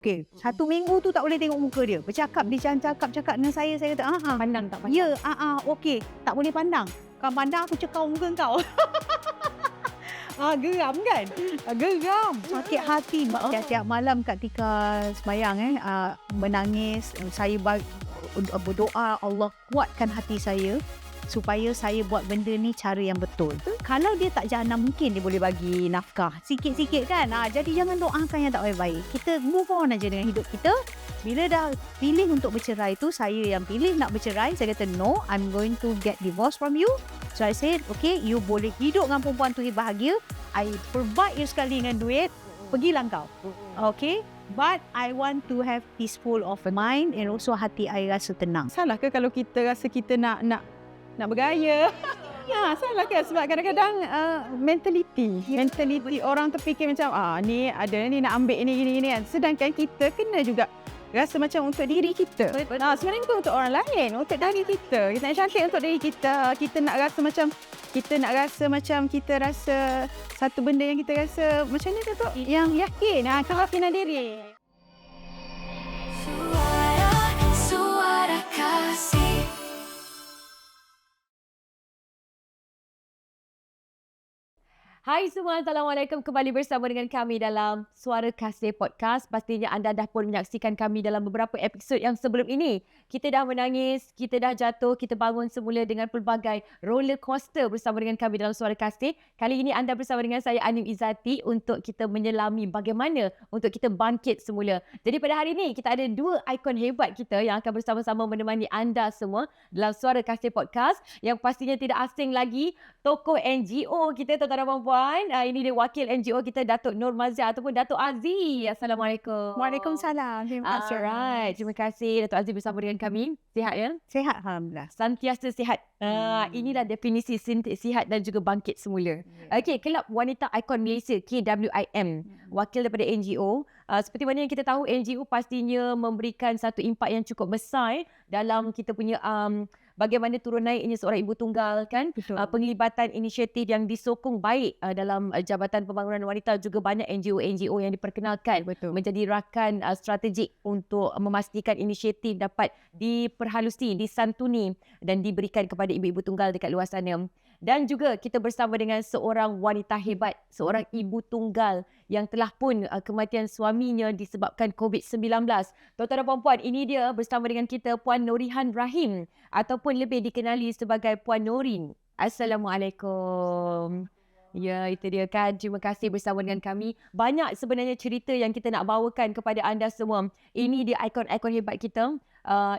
Okey, 1 minggu tu tak boleh tengok muka dia. Bercakap, dia cakap dengan saya kata, Pandang tak pandang. ya, okey, tak boleh pandang. Kau pandang aku cekau muka kau. Geram kan? Geram. Sakit hati. Tiap-tiap malam ketika sembahyang menangis, saya berdoa Allah kuatkan hati saya supaya saya buat benda ni cara yang betul. Kalau dia tak jana, mungkin dia boleh bagi nafkah sikit-sikit kan. Jadi jangan doakan yang tak baik-baik. Kita move on aja dengan hidup kita. Bila dah pilih untuk bercerai tu, saya yang pilih nak bercerai. Saya kata no, I'm going to get divorced from you. So I said, okay, you boleh hidup dengan perempuan tu bahagia. I provide you sekali dengan duit. Pergilah kau. Okay. But I want to have peaceful of mind and also hati I rasa tenang. Salah ke kalau kita rasa kita nak bergaya? Ya, salah ke? Sebab kadang-kadang mentality orang terfikir macam ni ada ni nak ambil ni gini kan. Sedangkan kita kena juga rasa macam untuk diri kita. Sebenarnya bukan untuk orang lain, untuk diri kita. Kita nak cantik untuk diri kita. Kita nak rasa macam kita rasa satu benda yang kita rasa macam ni tu yang yakin, keyakinan diri. Suara Kasih. Hai semua, Assalamualaikum. Kembali bersama dengan kami dalam Suara Kasih Podcast. Pastinya anda dah pun menyaksikan kami dalam beberapa episod yang sebelum ini. Kita dah menangis, kita dah jatuh, kita bangun semula dengan pelbagai roller coaster bersama dengan kami dalam Suara Kasih. Kali ini anda bersama dengan saya, Anim Izzati, untuk kita menyelami bagaimana untuk kita bangkit semula. Jadi pada hari ini, kita ada dua ikon hebat kita yang akan bersama-sama menemani anda semua dalam Suara Kasih Podcast. Yang pastinya tidak asing lagi, tokoh NGO kita, tuan-tuan dan puan-puan. Ini dia wakil NGO kita, Datuk Nur Mazia ataupun Datuk Aziz. Assalamualaikum. Waalaikumsalam. Terima kasih. Alright. Terima kasih Datuk Aziz bersama dengan kami. Sihat ya? Sihat, alhamdulillah. Santiasa sihat. Inilah definisi sihat dan juga bangkit semula. Okey, Kelab Wanita Ikon Malaysia, KWIM. Wakil daripada NGO. Seperti mana yang kita tahu, NGO pastinya memberikan satu impak yang cukup besar dalam kita punya bagaimana turun naiknya seorang ibu tunggal kan. Penglibatan inisiatif yang disokong baik dalam Jabatan Pembangunan Wanita, juga banyak NGO yang diperkenalkan menjadi rakan strategik untuk memastikan inisiatif dapat diperhalusi, disantuni dan diberikan kepada ibu-ibu tunggal dekat luar sana. Dan juga kita bersama dengan seorang wanita hebat, seorang ibu tunggal yang telah pun kematian suaminya disebabkan COVID-19. Tuan-tuan dan puan-puan, ini dia bersama dengan kita Puan Norihan Rahim ataupun lebih dikenali sebagai Puan Norin. Assalamualaikum. Ya, itu dia kan. Terima kasih bersama dengan kami. Banyak sebenarnya cerita yang kita nak bawakan kepada anda semua. Ini dia ikon-ikon hebat kita.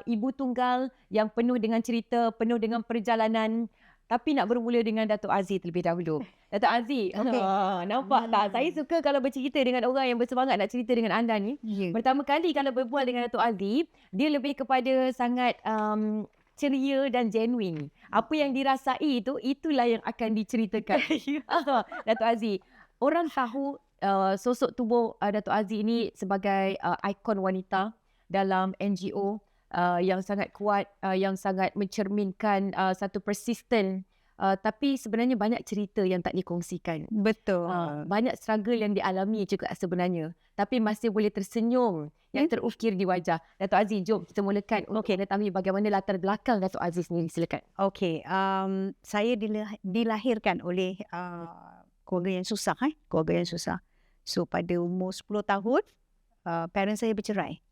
Ibu tunggal yang penuh dengan cerita, penuh dengan perjalanan. Tapi nak bermula dengan Datuk Aziz terlebih dahulu. Datuk Aziz, nampak tak? Saya suka kalau bercerita dengan orang yang bersemangat nak cerita dengan anda ni. Pertama kali kalau berbual dengan Datuk Aziz, dia lebih kepada sangat ceria dan genuine. Apa yang dirasai itulah yang akan diceritakan. Datuk Aziz, orang tahu sosok tubuh Datuk Aziz ini sebagai ikon wanita dalam NGO. Yang sangat kuat, yang sangat mencerminkan satu persisten. Tapi sebenarnya banyak cerita yang tak dikongsikan. Betul. Banyak struggle yang dialami juga sebenarnya. Tapi masih boleh tersenyum yang terukir di wajah. Datuk Aziz, jom kita mulakan untuk mengetahui bagaimana latar belakang Datuk Aziz ni. Silakan. Okey, saya dilahirkan oleh keluarga yang susah. Keluarga yang susah. So pada umur 10 tahun, parents saya bercerai.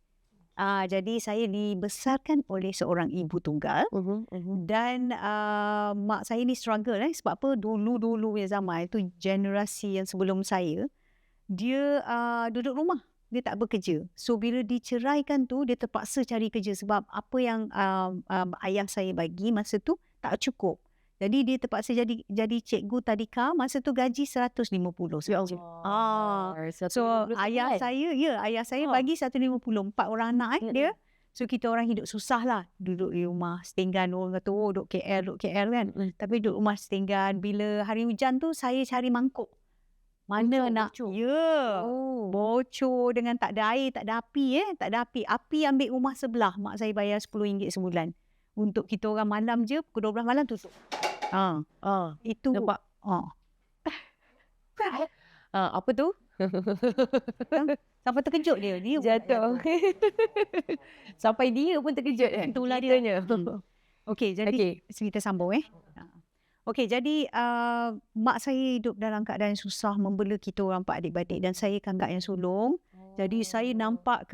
Jadi saya dibesarkan oleh seorang ibu tunggal. Dan mak saya ni struggle sebab apa, dulu punya zaman itu, generasi yang sebelum saya, dia duduk rumah, dia tak bekerja. So bila diceraikan tu, dia terpaksa cari kerja sebab apa yang ayah saya bagi masa tu tak cukup. Jadi dia terpaksa jadi cikgu tadika. Masa tu gaji 150 saja. So ayah saya bagi 150, 4 orang anak dia. So kita orang hidup susah lah. Duduk di rumah setinggan. Orang kata duduk KL kan. Tapi duduk rumah setinggan. Bila hari hujan tu saya cari mangkuk. Mana nak bocor dengan tak ada air, tak ada api tak ada api. Api ambil rumah sebelah. Mak saya bayar RM10 sebulan. Untuk kita orang malam je, pukul 12 malam tutup. Itu nampak. Apa tu? Sampai terkejut dia. Dia pun tak Jatuh. Sampai dia pun terkejut kan. Itulah Ceritanya. Okey, jadi Okey. kita sambung Okey, jadi mak saya hidup dalam keadaan susah membela kita orang 4 adik-beradik dan saya kakak yang sulung. Jadi saya nampak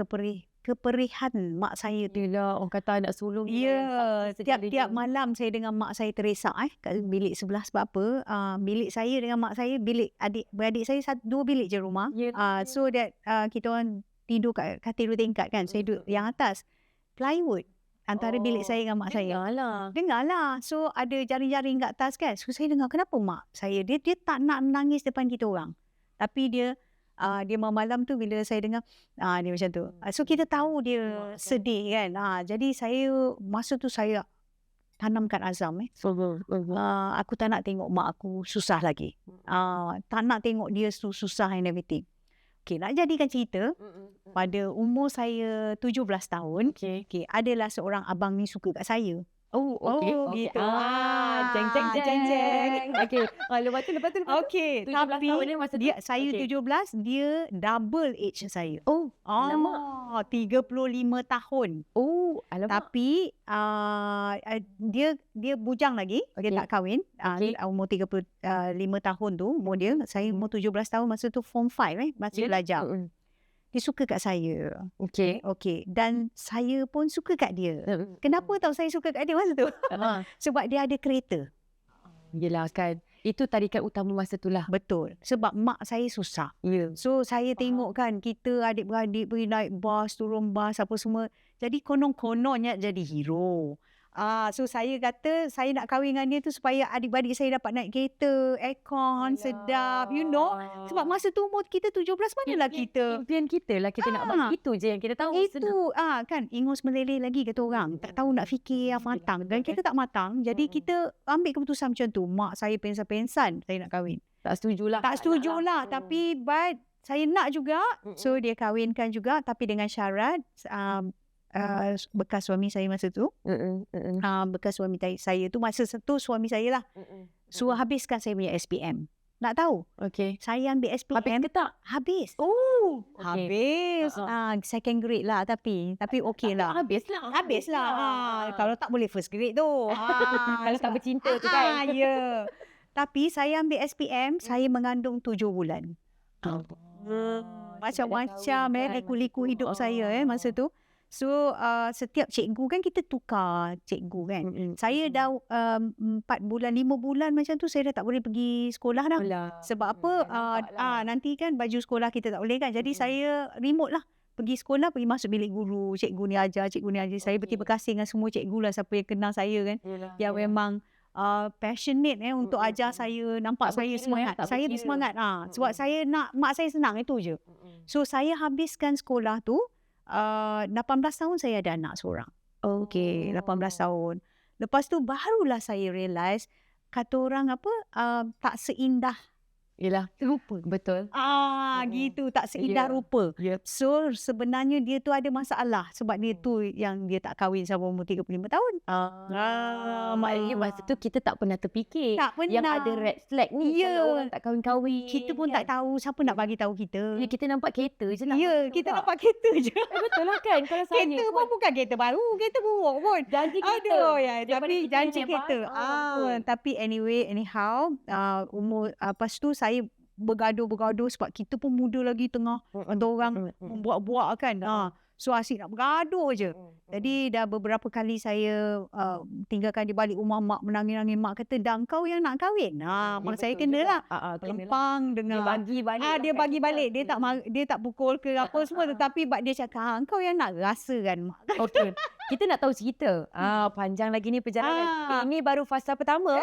keperihan mak saya tu. Yelah, orang kata anak sulung. Ya, tiap-tiap malam saya dengan mak saya teresak kat bilik sebelah. Sebab apa? Bilik saya dengan mak saya, bilik adik-beradik saya 2 bilik je rumah. So that kita orang tidur kat katil 2 tingkat kan. Saya duduk yang atas. Plywood. Antara bilik saya dengan mak saya. Dengarlah. So ada jaring-jaring kat atas kan. So saya dengar kenapa mak saya dia tak nak menangis depan kita orang. Tapi dia malam tu bila saya dengar dia macam tu. So kita tahu dia sedih kan. Jadi saya masa tu saya tanamkan azam aku tak nak tengok mak aku susah lagi. Tak nak tengok dia susah and everything. Okay, nak jadikan cerita, pada umur saya 17 tahun, adalah seorang abang ni suka kat saya. Okey. Gitu. Jeng. Okey. Lepas tu. Okey, 17 tapi tahun ni masa tu? saya 17, dia double age saya. Alamak. 35 tahun. Alamak. Tapi dia bujang lagi, dia tak kahwin. Umur 35 tahun tu umur dia. Saya umur 17 tahun masa tu form 5 masih belajar. Dia suka kat saya. Okey. Dan saya pun suka kat dia. Kenapa tahu saya suka kat dia masa tu? Sebab dia ada kereta. Yelah kan. Itu tarikan utama masa tu lah. Betul. Sebab mak saya susah. So saya tengok kan kita adik-beradik pergi naik bas, turun bas apa semua. Jadi konon-kononnya jadi hero. So saya kata saya nak kahwin dengan dia tu supaya adik-beradik saya dapat naik kereta, aircon, sedap, you know. Sebab masa tu umur kita 17, manalah kita. Impian kita lah kita nak bagi. Itu je yang kita tahu. Itu kan ingus meleleh lagi kata orang. Tak tahu nak fikir yang matang. Dan kita tak matang. Jadi kita ambil keputusan macam tu. Mak saya pensan-pensan saya nak kahwin. Tak setujulah. Tapi but saya nak juga. So dia kahwinkan juga tapi dengan syarat bekas suami saya masa tu. Bekas suami saya tu masa tu suami saya lah. Suruh habiskan saya punya SPM. Nak tahu? Saya ambil SPM. Habis ke tak? Habis. Habis. Second grade lah tapi okey lah. Habis lah. Kalau tak boleh first grade tu. Kalau tak bercinta tu kan. Ya. Tapi saya ambil SPM, saya mengandung 7 bulan. Macam-macam liku-liku hidup saya masa tu. So setiap cikgu kan kita tukar cikgu kan. Saya dah 4 bulan 5 bulan macam tu saya dah tak boleh pergi sekolah dah. Sebab apa nanti kan baju sekolah kita tak boleh kan. Jadi saya remote lah. Pergi sekolah, pergi masuk bilik guru. Cikgu ni ajar. Saya berterima kasih dengan semua cikgu lah siapa yang kenal saya kan. Yang memang passionate untuk ajar saya. Nampak saya semangat. Saya bersemangat. Sebab saya nak mak saya senang itu je. So saya habiskan sekolah tu. 18 tahun saya ada anak seorang. 18 tahun. Lepas tu barulah saya realise kata orang tak seindah rupa. Betul. Gitu. Tak seindah rupa. So sebenarnya dia tu ada masalah. Sebab dia tu yang dia tak kahwin sampai umur 35 tahun. Maknanya masa tu kita tak pernah terfikir. Tak pernah. Yang ada red flag ni. Kalau orang tak kahwin-kahwin. Kita pun tak tahu siapa nak bagi tahu kita. Kita nampak kereta je lah. Kita nampak kereta je. Betul lah kan. Kalau kereta pun bukan kereta baru. Kereta buruk pun. Janji kereta. Tapi janji kereta. Tapi anyhow. Umur lepas tu saya bergaduh sebab kita pun muda lagi tengah ada orang membuat-buat kan. So asyik nak bergaduh je. Jadi dah beberapa kali saya tinggalkan di balik rumah mak menangis-nangis. Mak kata dah kau yang nak kahwin. Mak saya kenalah. Lempang dengan dia bagi balik. Dia tak pukul ke apa semua. Tetapi dia cakap kau yang nak rasa kan mak. Kita nak tahu cerita. Panjang lagi ni perjalanan. Ini baru fasa pertama.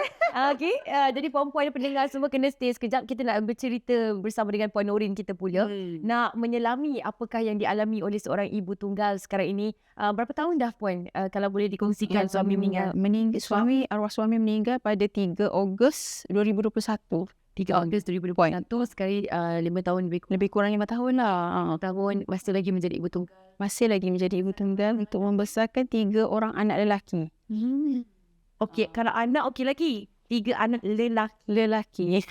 Jadi puan-puan dan pendengar semua kena stay sekejap. Kita nak bercerita bersama dengan Puan Norin kita pula. Nak menyelami apakah yang dialami oleh seorang ibu tunggal sekarang ini. Berapa tahun dah Puan? Kalau boleh dikongsikan suami meninggal. Arwah suami meninggal pada 3 Ogos 2021. 3 Ogos 2021. Sekali 5 tahun lebih kurang 5 tahun lah. Tahun masih lagi menjadi ibu tunggal. Masih lagi menjadi ibu tunggal untuk membesarkan 3 orang anak lelaki. Okey, kalau anak okey lagi. 3 anak lelaki. Lelaki.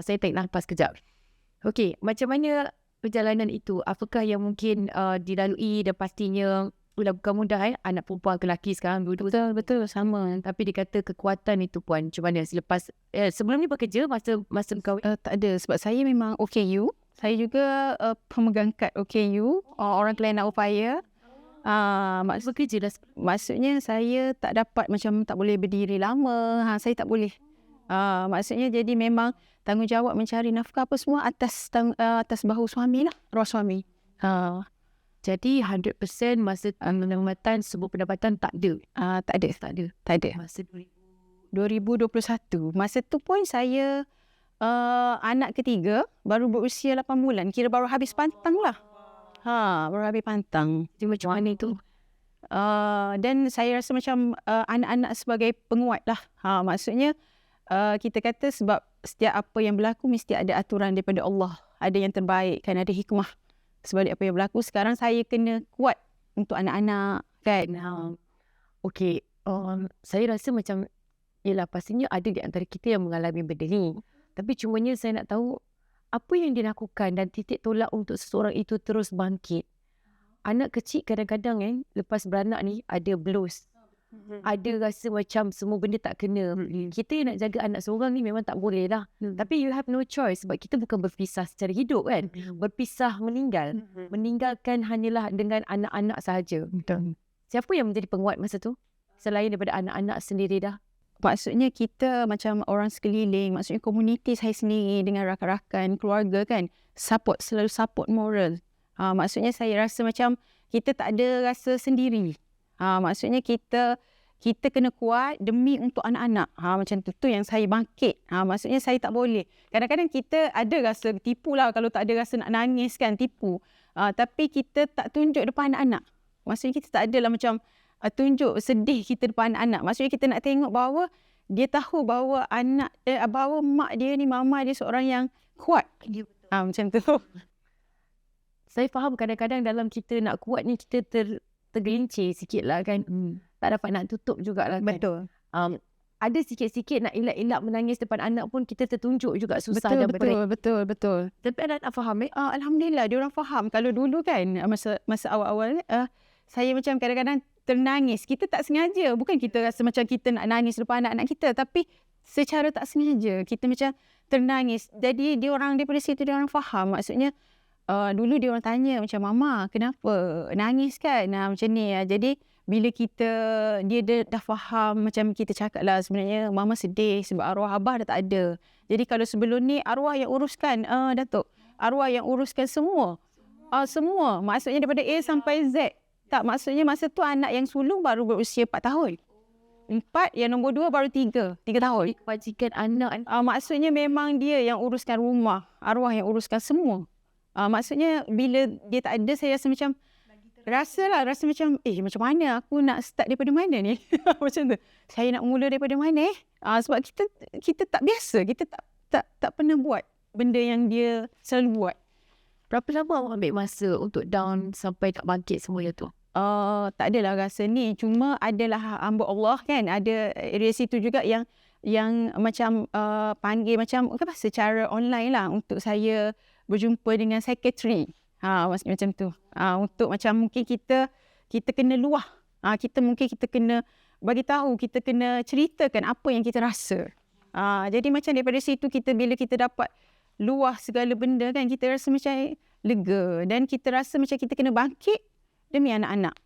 Saya tarik nafas kejap. Okey, macam mana perjalanan itu? Apakah yang mungkin dilalui dan pastinya bukan mudah anak perempuan ke lelaki sekarang dua-dua Betul sama. tapi dikata kekuatan itu puan macam mana selepas sebelum ni bekerja masa kau Tak ada sebab saya memang OKU. Saya juga pemegang kad OKU, orang kelana upaya. bekerja dah Maksudnya saya tak dapat macam tak boleh berdiri lama. Saya tak boleh. Maksudnya jadi memang tanggungjawab mencari nafkah apa semua atas bahu suami lah, arwah suami. jadi 100% masa pendapatan sebuah pendapatan tak ada. Tak ada. Masa 2021. Masa tu pun saya anak ketiga baru berusia 8 bulan. Kira baru habis pantang lah. Baru habis pantang. jadi macam mana itu? Dan saya rasa macam anak-anak sebagai penguat lah. Maksudnya kita kata sebab setiap apa yang berlaku mesti ada aturan daripada Allah. Ada yang terbaik kan, ada hikmah sebalik apa yang berlaku. Sekarang saya kena kuat untuk anak-anak kan. Okey, saya rasa macam yelah pastinya ada di antara kita yang mengalami benda ni. Tapi cumanya saya nak tahu apa yang dia lakukan dan titik tolak untuk seseorang itu terus bangkit. Anak kecil kadang-kadang lepas beranak ni ada blues. Ada rasa macam semua benda tak kena. Kita yang nak jaga anak seorang ni memang tak boleh lah. Tapi you have no choice sebab kita bukan berpisah secara hidup kan. Berpisah meninggal. Meninggalkan hanyalah dengan anak-anak sahaja. Betul. Siapa yang menjadi penguat masa tu? Selain daripada anak-anak sendiri dah. Maksudnya kita macam orang sekeliling, maksudnya komuniti saya sendiri dengan rakan-rakan, keluarga kan, selalu support moral. Maksudnya saya rasa macam kita tak ada rasa sendiri. Maksudnya kita kena kuat demi untuk anak-anak. Macam tu yang saya bangkit. Maksudnya saya tak boleh. Kadang-kadang kita ada rasa tipu lah kalau tak ada rasa nak nangis kan, tipu. Tapi kita tak tunjuk depan anak-anak. Maksudnya kita tak adalah macam tunjuk sedih kita depan anak-anak. Maksudnya kita nak tengok bahawa dia tahu bahawa bahawa mak dia ni, mama dia seorang yang kuat. Macam tu. Saya faham kadang-kadang dalam kita nak kuat ni kita tergelincir sikit lah kan. Tak dapat nak tutup jugalah kan. Betul. Ada sikit-sikit nak elak-elak menangis depan anak pun kita tertunjuk juga susah dan berat. Betul. Tapi anak nak faham Alhamdulillah dia orang faham. Kalau dulu kan masa awal-awal saya macam kadang-kadang ternangis. Kita tak sengaja. Bukan kita rasa macam kita nak nangis depan anak-anak kita. Tapi secara tak sengaja kita macam ternangis. Jadi dia orang daripada situ dia orang faham. Maksudnya dulu dia orang tanya macam mama kenapa nangis kan macam ni. Jadi bila dia dah faham macam kita cakap lah sebenarnya mama sedih sebab arwah abah dah tak ada. Jadi kalau sebelum ni arwah yang uruskan Datuk. Arwah yang uruskan semua. Semua. Maksudnya daripada A sampai Z. Tak, maksudnya masa tu anak yang sulung baru berusia 4 tahun. 4, yang nombor 2 baru 3 tahun. Kewajikan anak. Maksudnya memang dia yang uruskan rumah. Arwah yang uruskan semua. Maksudnya bila dia tak ada saya rasa macam rasa macam macam mana aku nak start daripada mana ni. Macam tu. Saya nak mula daripada mana sebab kita tak biasa. Kita tak pernah buat benda yang dia selalu buat. Berapa lama awak ambil masa untuk down sampai tak bangkit semuanya tu? Tak adalah rasa ni. Cuma adalah hamba Allah kan. Ada area situ juga yang macam panggil macam secara online lah untuk saya berjumpa dengan secretary. Maksudnya macam tu. Untuk macam mungkin kita kena luah. Kita kena bagi tahu, kita kena ceritakan apa yang kita rasa. Jadi macam daripada situ bila kita dapat luah segala benda kan, kita rasa macam lega dan kita rasa macam kita kena bangkit demi anak-anak.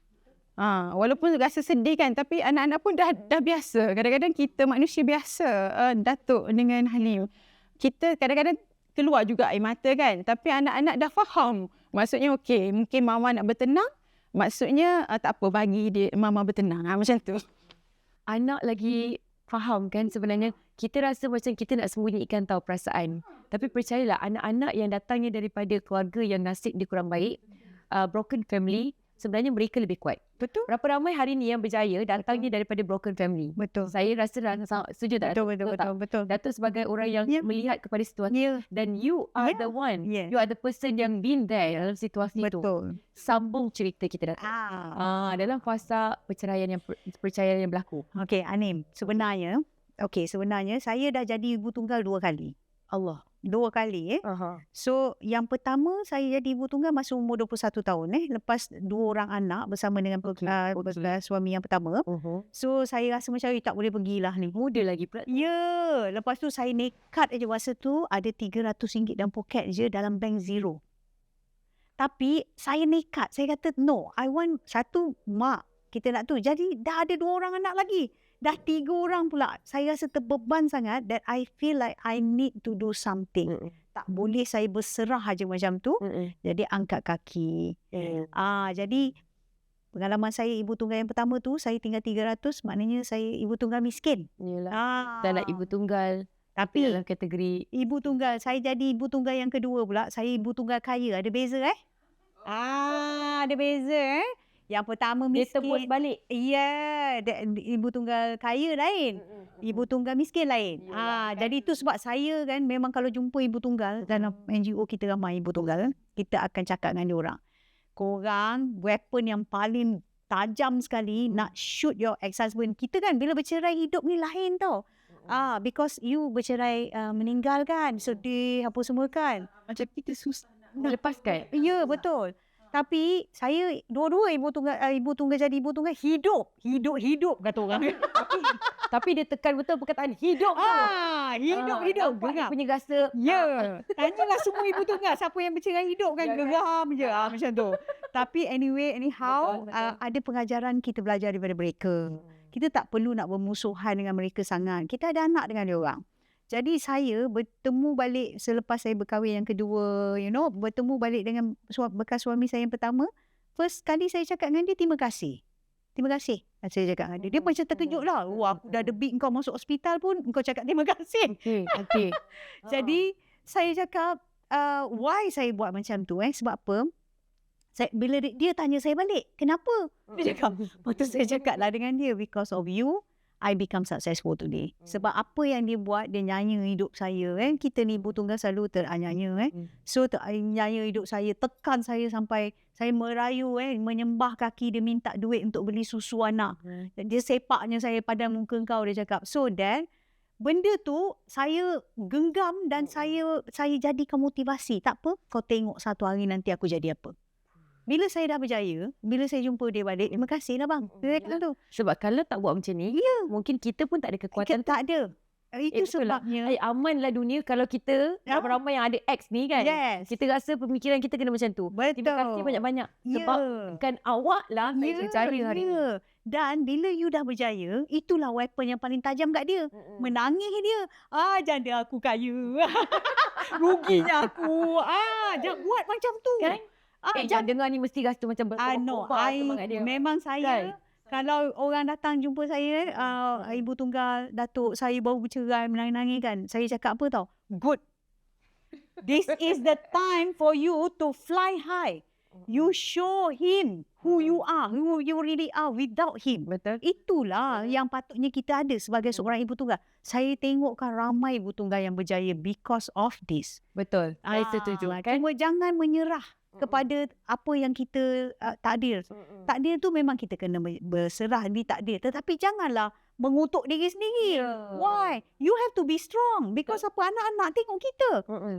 Walaupun rasa sedih kan, tapi anak-anak pun dah biasa. Kadang-kadang kita manusia biasa, Datuk dengan Halim. Kita kadang-kadang keluar juga air mata kan, tapi anak-anak dah faham. Maksudnya okey, mungkin mama nak bertenang, maksudnya tak apa, bagi dia mama bertenang. Macam tu. Anak lagi faham kan sebenarnya. Kita rasa macam kita nak sembunyikan tahu perasaan. Tapi percayalah, anak-anak yang datangnya daripada keluarga yang nasib dia kurang baik, broken family, sebenarnya mereka lebih kuat. Betul. Berapa ramai hari ni yang berjaya datangnya daripada broken family. Betul. Saya rasa setuju tak? Betul. Datuk sebagai orang yang melihat kepada situasi dan you are the one. You are the person yang been there dalam situasi itu. Betul. Sambung cerita kita Datuk. Dalam fasa perceraian yang berlaku. Okey, Anim. Sebenarnya saya dah jadi ibu tunggal 2 kali. Allah. 2 kali. So yang pertama saya jadi ibu tunggal masa umur 21 tahun. Lepas 2 orang anak bersama dengan suami yang pertama. So saya rasa macam tak boleh pergilah ni. Muda lagi pula. Ya, lepas tu saya nekat aja masa tu ada RM300 dalam poket je dalam bank zero. Tapi saya nekat, saya kata no, I want satu mak kita nak tu. Jadi dah ada 2 orang anak lagi. Dah 3 orang pula. Saya rasa terbeban sangat that I feel like I need to do something. Tak boleh saya berserah aja macam tu. Jadi angkat kaki. Jadi pengalaman saya ibu tunggal yang pertama tu saya tinggal 300, maknanya saya ibu tunggal miskin. Yelah. Dan nak ibu tunggal. Tapi dalam kategori ibu tunggal, saya jadi ibu tunggal yang kedua pula, saya ibu tunggal kaya. Ada beza ada beza Yang pertama dia miskin. tebus balik. Ya, ibu tunggal kaya lain. Ibu tunggal miskin lain. Jadi itu sebab saya kan memang kalau jumpa ibu tunggal dalam NGO kita ramai ibu tunggal, kita akan cakap dengan dia orang. Korang weapon yang paling tajam sekali nak shoot your ex-husband. Kita kan bila bercerai hidup ni lain tau. Because you bercerai meninggal kan, sedih apa semua kan. Macam kita susah nak lepaskan. Ya, betul. Tapi saya dua-dua ibu tunggal jadi ibu tunggal hidup kata orang. Tapi dia tekan betul perkataan hidup tu. Hidup. Nampak punya rasa. Ya. Tanyalah semua ibu tunggal siapa yang bercerai hidup kan, geram je macam tu. Tapi anyway, anyhow, betul. ada pengajaran kita belajar daripada mereka. Kita tak perlu nak bermusuhan dengan mereka sangat. Kita ada anak dengan dia orang. Jadi saya bertemu balik selepas saya berkahwin yang kedua, bertemu balik dengan bekas suami saya yang pertama. First kali saya cakap dengan dia, terima kasih. Terima kasih. Saya cakap dengan dia. Dia macam terkejut lah. Aku dah debit kau masuk hospital pun, kau cakap terima kasih. Okay. Jadi saya cakap, why saya buat macam tu? Sebab apa? Bila dia tanya saya balik, kenapa? Dia cakap, waktu saya cakap lah dengan dia, because of you, I become successful today. Sebab apa yang dia buat, dia nyanya hidup saya. Kita ni ibu tunggal selalu teranyanya. So nyanya hidup saya, tekan saya sampai saya merayu, menyembah kaki dia minta duit untuk beli susu anak. Dia sepaknya saya pada muka kau, dia cakap. So then, benda tu saya genggam dan saya jadikan motivasi. Tak apa, kau tengok satu hari nanti aku jadi apa. Bila saya dah berjaya, bila saya jumpa dia balik, terima kasih lah bang. Tu. Sebab kalau tak buat macam ni, mungkin kita pun tak ada kekuatan. Tak ada. Itu sebabnya. Amanlah dunia kalau kita ramai yang ada X ni kan. Yes. Kita rasa pemikiran kita kena macam tu. Betul. Terima kasih banyak-banyak. Sebab kan awak lah saya berjaya hari ni. Dan bila you dah berjaya, itulah weapon yang paling tajam kat dia. Menangis dia. Janda aku kaya. Ruginya aku. Jangan buat macam tu. Kan? Jangan dengar ni mesti rasa macam memang saya kalau orang datang jumpa saya, ibu tunggal Datuk saya baru bercerai menangis-nangis kan, saya cakap apa tau, good, this is the time for you to fly high. You show him who you are, who you really are without him. Betul. Itulah yang patutnya kita ada sebagai seorang ibu tunggal. Saya tengokkan ramai ibu tunggal yang berjaya because of this. Betul. Saya setuju. Kan? Cuma jangan menyerah kepada apa yang kita takdir. Takdir tu memang kita kena berserah di takdir. Tetapi janganlah mengutuk diri sendiri. Why? You have to be strong. Because apa, anak-anak tengok kita.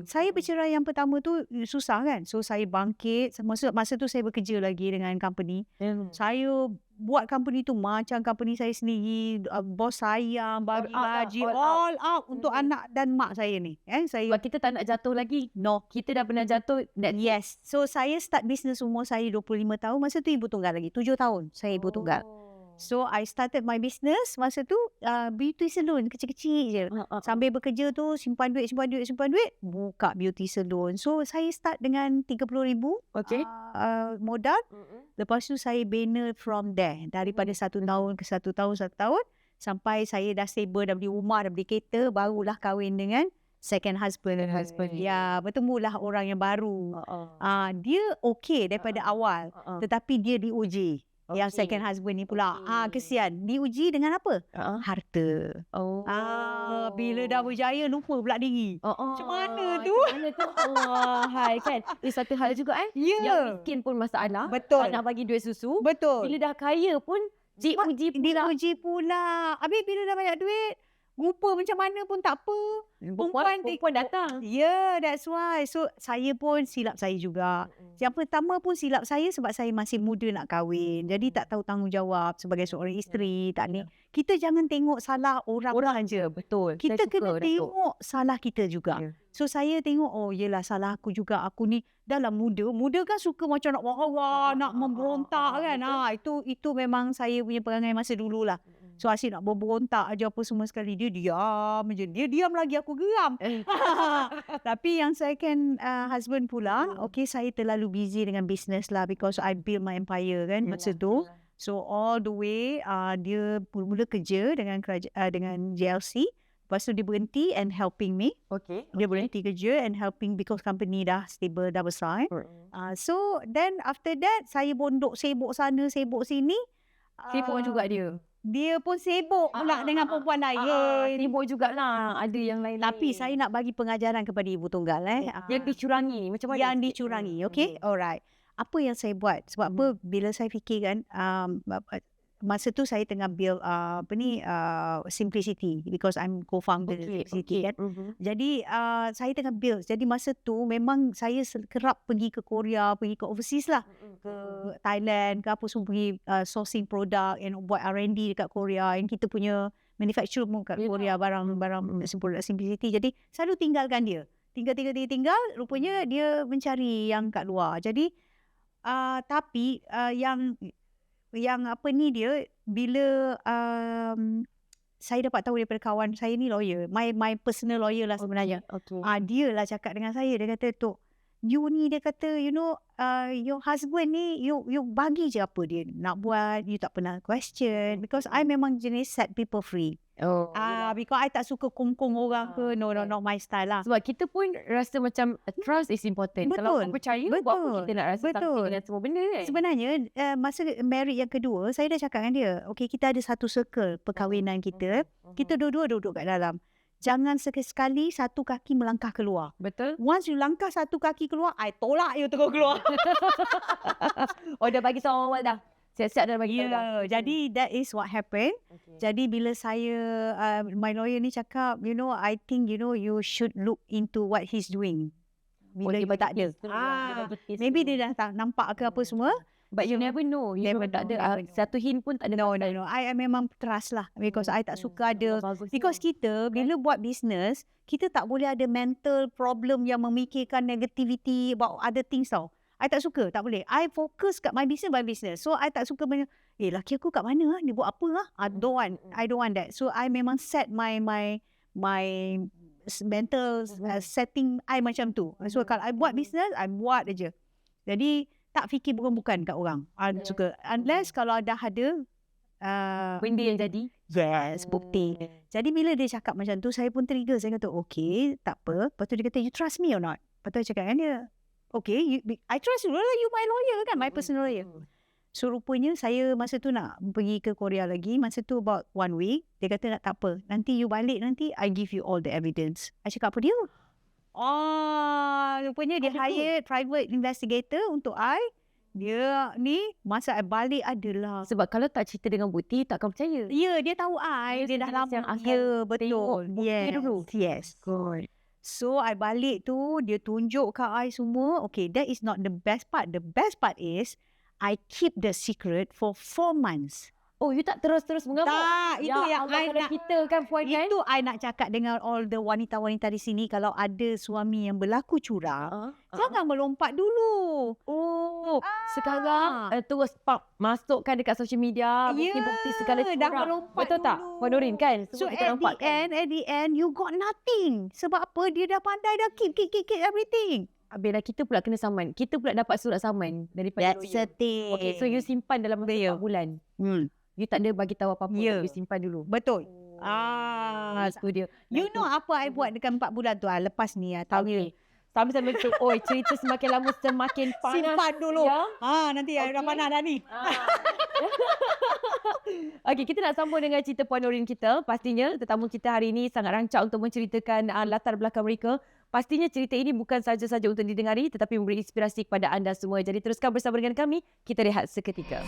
Saya bercerai yang pertama tu susah kan. So saya bangkit. Masa tu saya bekerja lagi dengan company. Saya buat company tu macam company saya sendiri. Bos sayang, bagi gaji, all out untuk anak dan mak saya ni. Sebab kita tak nak jatuh lagi. No. Kita dah pernah jatuh. Yes. So saya start business umur saya 25 tahun. Masa tu ibu tunggal lagi. 7 tahun saya ibu tunggal. So I started my business masa tu beauty salon kecil-kecil je. Sambil bekerja tu simpan duit, buka beauty salon. So saya start dengan 30,000 modal. Lepas tu saya bina from there. Daripada 1 tahun ke 1 tahun sampai saya dah stable, dah beli rumah, dah beli kereta, barulah kahwin dengan second husband. Ya, bertemulah orang yang baru. Dia okey daripada awal, tetapi dia diuji. Yang second husband ni pula. Kesian. Diuji dengan apa? Harta. Bila dah berjaya, lupa pula diri. Macam mana tu? Hai kan. Satu hal juga yang miskin pun masalah. Betul. Nak bagi duit susu. Betul. Bila dah kaya pun, diuji pula. Diuji pula. Habis bila dah banyak duit, rupa macam mana pun tak apa. Perempuan datang. That's why. So, saya pun silap saya juga. Yang pertama pun silap saya sebab saya masih muda nak kahwin. Jadi tak tahu tanggungjawab sebagai seorang isteri. Tak ni. Kita jangan tengok salah orang je. Betul. Kita Saya suka, kena Datuk. tengok salah kita juga. Ya. So saya tengok, oh yelah salah aku juga. Aku ni dalam muda. Muda kan suka macam nak wah-wah, nak memberontak kan. Itu memang saya punya perangai masa dulu lah. So asyik nak berontak aja apa semua sekali. Dia diam je. Dia diam lagi aku geram. Tapi yang second husband pula, okay saya terlalu busy dengan business lah. Because I build my empire kan masa tu. So all the way dia mula-mula kerja dengan dengan JLC. Lepas tu dia berhenti and helping me. Okay. Dia berhenti kerja and helping because company dah stable, dah besar. So then after that saya bondok sibuk sana, sibuk sini. Sibuk juga dia. Dia pun sibuk pula dengan perempuan lain. Sibuk jugalah. Ada yang lain. Tapi saya nak bagi pengajaran kepada ibu tunggal. Yang dicurangi. Macam mana? Yang dicurangi. Okay? Alright. Apa yang saya buat? Sebab apa? Bila saya fikirkan, masa tu saya tengah build Simplicity because I'm co-founder Simplicity kan. Jadi saya tengah build. Jadi masa tu memang saya kerap pergi ke Korea, pergi ke overseas lah. Ke Thailand ke apa semua, pergi sourcing produk and buat R&D dekat Korea. Yang kita punya manufacture pun kat Korea barang-barang produk Simplicity. Jadi selalu tinggalkan dia. Tinggal. Rupanya dia mencari yang kat luar. Jadi tapi yang apa ni dia, bila saya dapat tahu daripada kawan saya ni lawyer, my personal lawyer lah sebenarnya. Dia lah cakap dengan saya, dia kata, Tok, you ni, dia kata, you know, your husband ni, you bagi je apa dia nak buat, you tak pernah question, because I memang jenis set people free. Because I tak suka kongkong orang ke, no, not my style lah. Sebab kita pun rasa macam trust is important. Kalau orang percaya, buat apa kita nak rasa something dengan semua benda kan? Sebenarnya masa married yang kedua, saya dah cakap dengan dia, okay, kita ada satu circle perkahwinan kita. Kita dua-dua duduk kat dalam. Jangan sekali-sekali satu kaki melangkah keluar. Betul. Once you langkah satu kaki keluar, I tolak you terus keluar. Dah bagi tahu awal dah. Siap-siap dah bagi tahu dah. Jadi that is what happened. Jadi bila saya, my lawyer ni cakap, you know, I think, you know, you should look into what he's doing. Bila dia tak ada. Maybe dia dah tak nampak ke apa semua. But you never know. You never tak ada. Satu hint pun tak ada. No. I memang trust lah. Because I tak suka ada. Because kita bila buat business, kita tak boleh ada mental problem yang memikirkan negativity about other things tau. I tak suka. Tak boleh. I fokus kat my business. So I tak suka banyak. Laki aku kat mana? Dia buat apa? I don't want that. So I memang set my mental setting I macam tu. So kalau I buat business, I buat aja. Jadi tak fikir bukan-bukan kat orang. Suka. Unless kalau dah ada benda yang jadi. Yes, bukti. Jadi bila dia cakap macam tu, saya pun trigger. Saya kata, okay, tak apa. Lepas tu dia kata, you trust me or not? Lepas tu saya cakap dengan dia, okay, I trust you. You my lawyer kan, my personal lawyer. So rupanya saya masa tu nak pergi ke Korea lagi. Masa tu about 1 week. Dia kata, tak apa. Nanti you balik nanti, I give you all the evidence. I cakap, apa dia? Rupanya dia hire private investigator untuk I. Dia ni masa I balik adalah. Sebab kalau tak cerita dengan bukti, takkan percaya. Ya, dia tahu I. Dia dah lama. Ya, betul. Yes. Good. So, I balik tu, dia tunjuk kat I semua. Okay, that is not the best part. The best part is, I keep the secret for 4 months. Oh, you tak terus-terus mengamuk? Tak, itu yang I nak. Kita kan puan kan? Itu I nak cakap dengan all the wanita-wanita di sini. Kalau ada suami yang berlaku curang, jangan melompat dulu. Sekarang terus masukkan dekat social media. Bukti-bukti segala curang. Dah melompat. Betul tak? Puan Nurin kan? So at the end, you got nothing. Sebab apa? Dia dah pandai dah keep everything. Bila kita pula kena saman. Kita pula dapat surat saman daripada That's the thing. Okay, so you simpan dalam masa 4 bulan. You tak ada bagi tahu apa-apa. You simpan dulu. Betul. Itu dia. You know apa I buat dekat 4 bulan tu? Lepas ni tahu. Sambil-sambil tu, cerita semakin lama semakin panas. Simpan dulu. Ya? Nanti dah panas dah ni. Okey, kita nak sambung dengan cerita Puan Nurin kita. Pastinya tetamu kita hari ini sangat rancak untuk menceritakan latar belakang mereka. Pastinya cerita ini bukan saja-saja untuk didengari tetapi memberi inspirasi kepada anda semua. Jadi teruskan bersama dengan kami. Kita rehat seketika.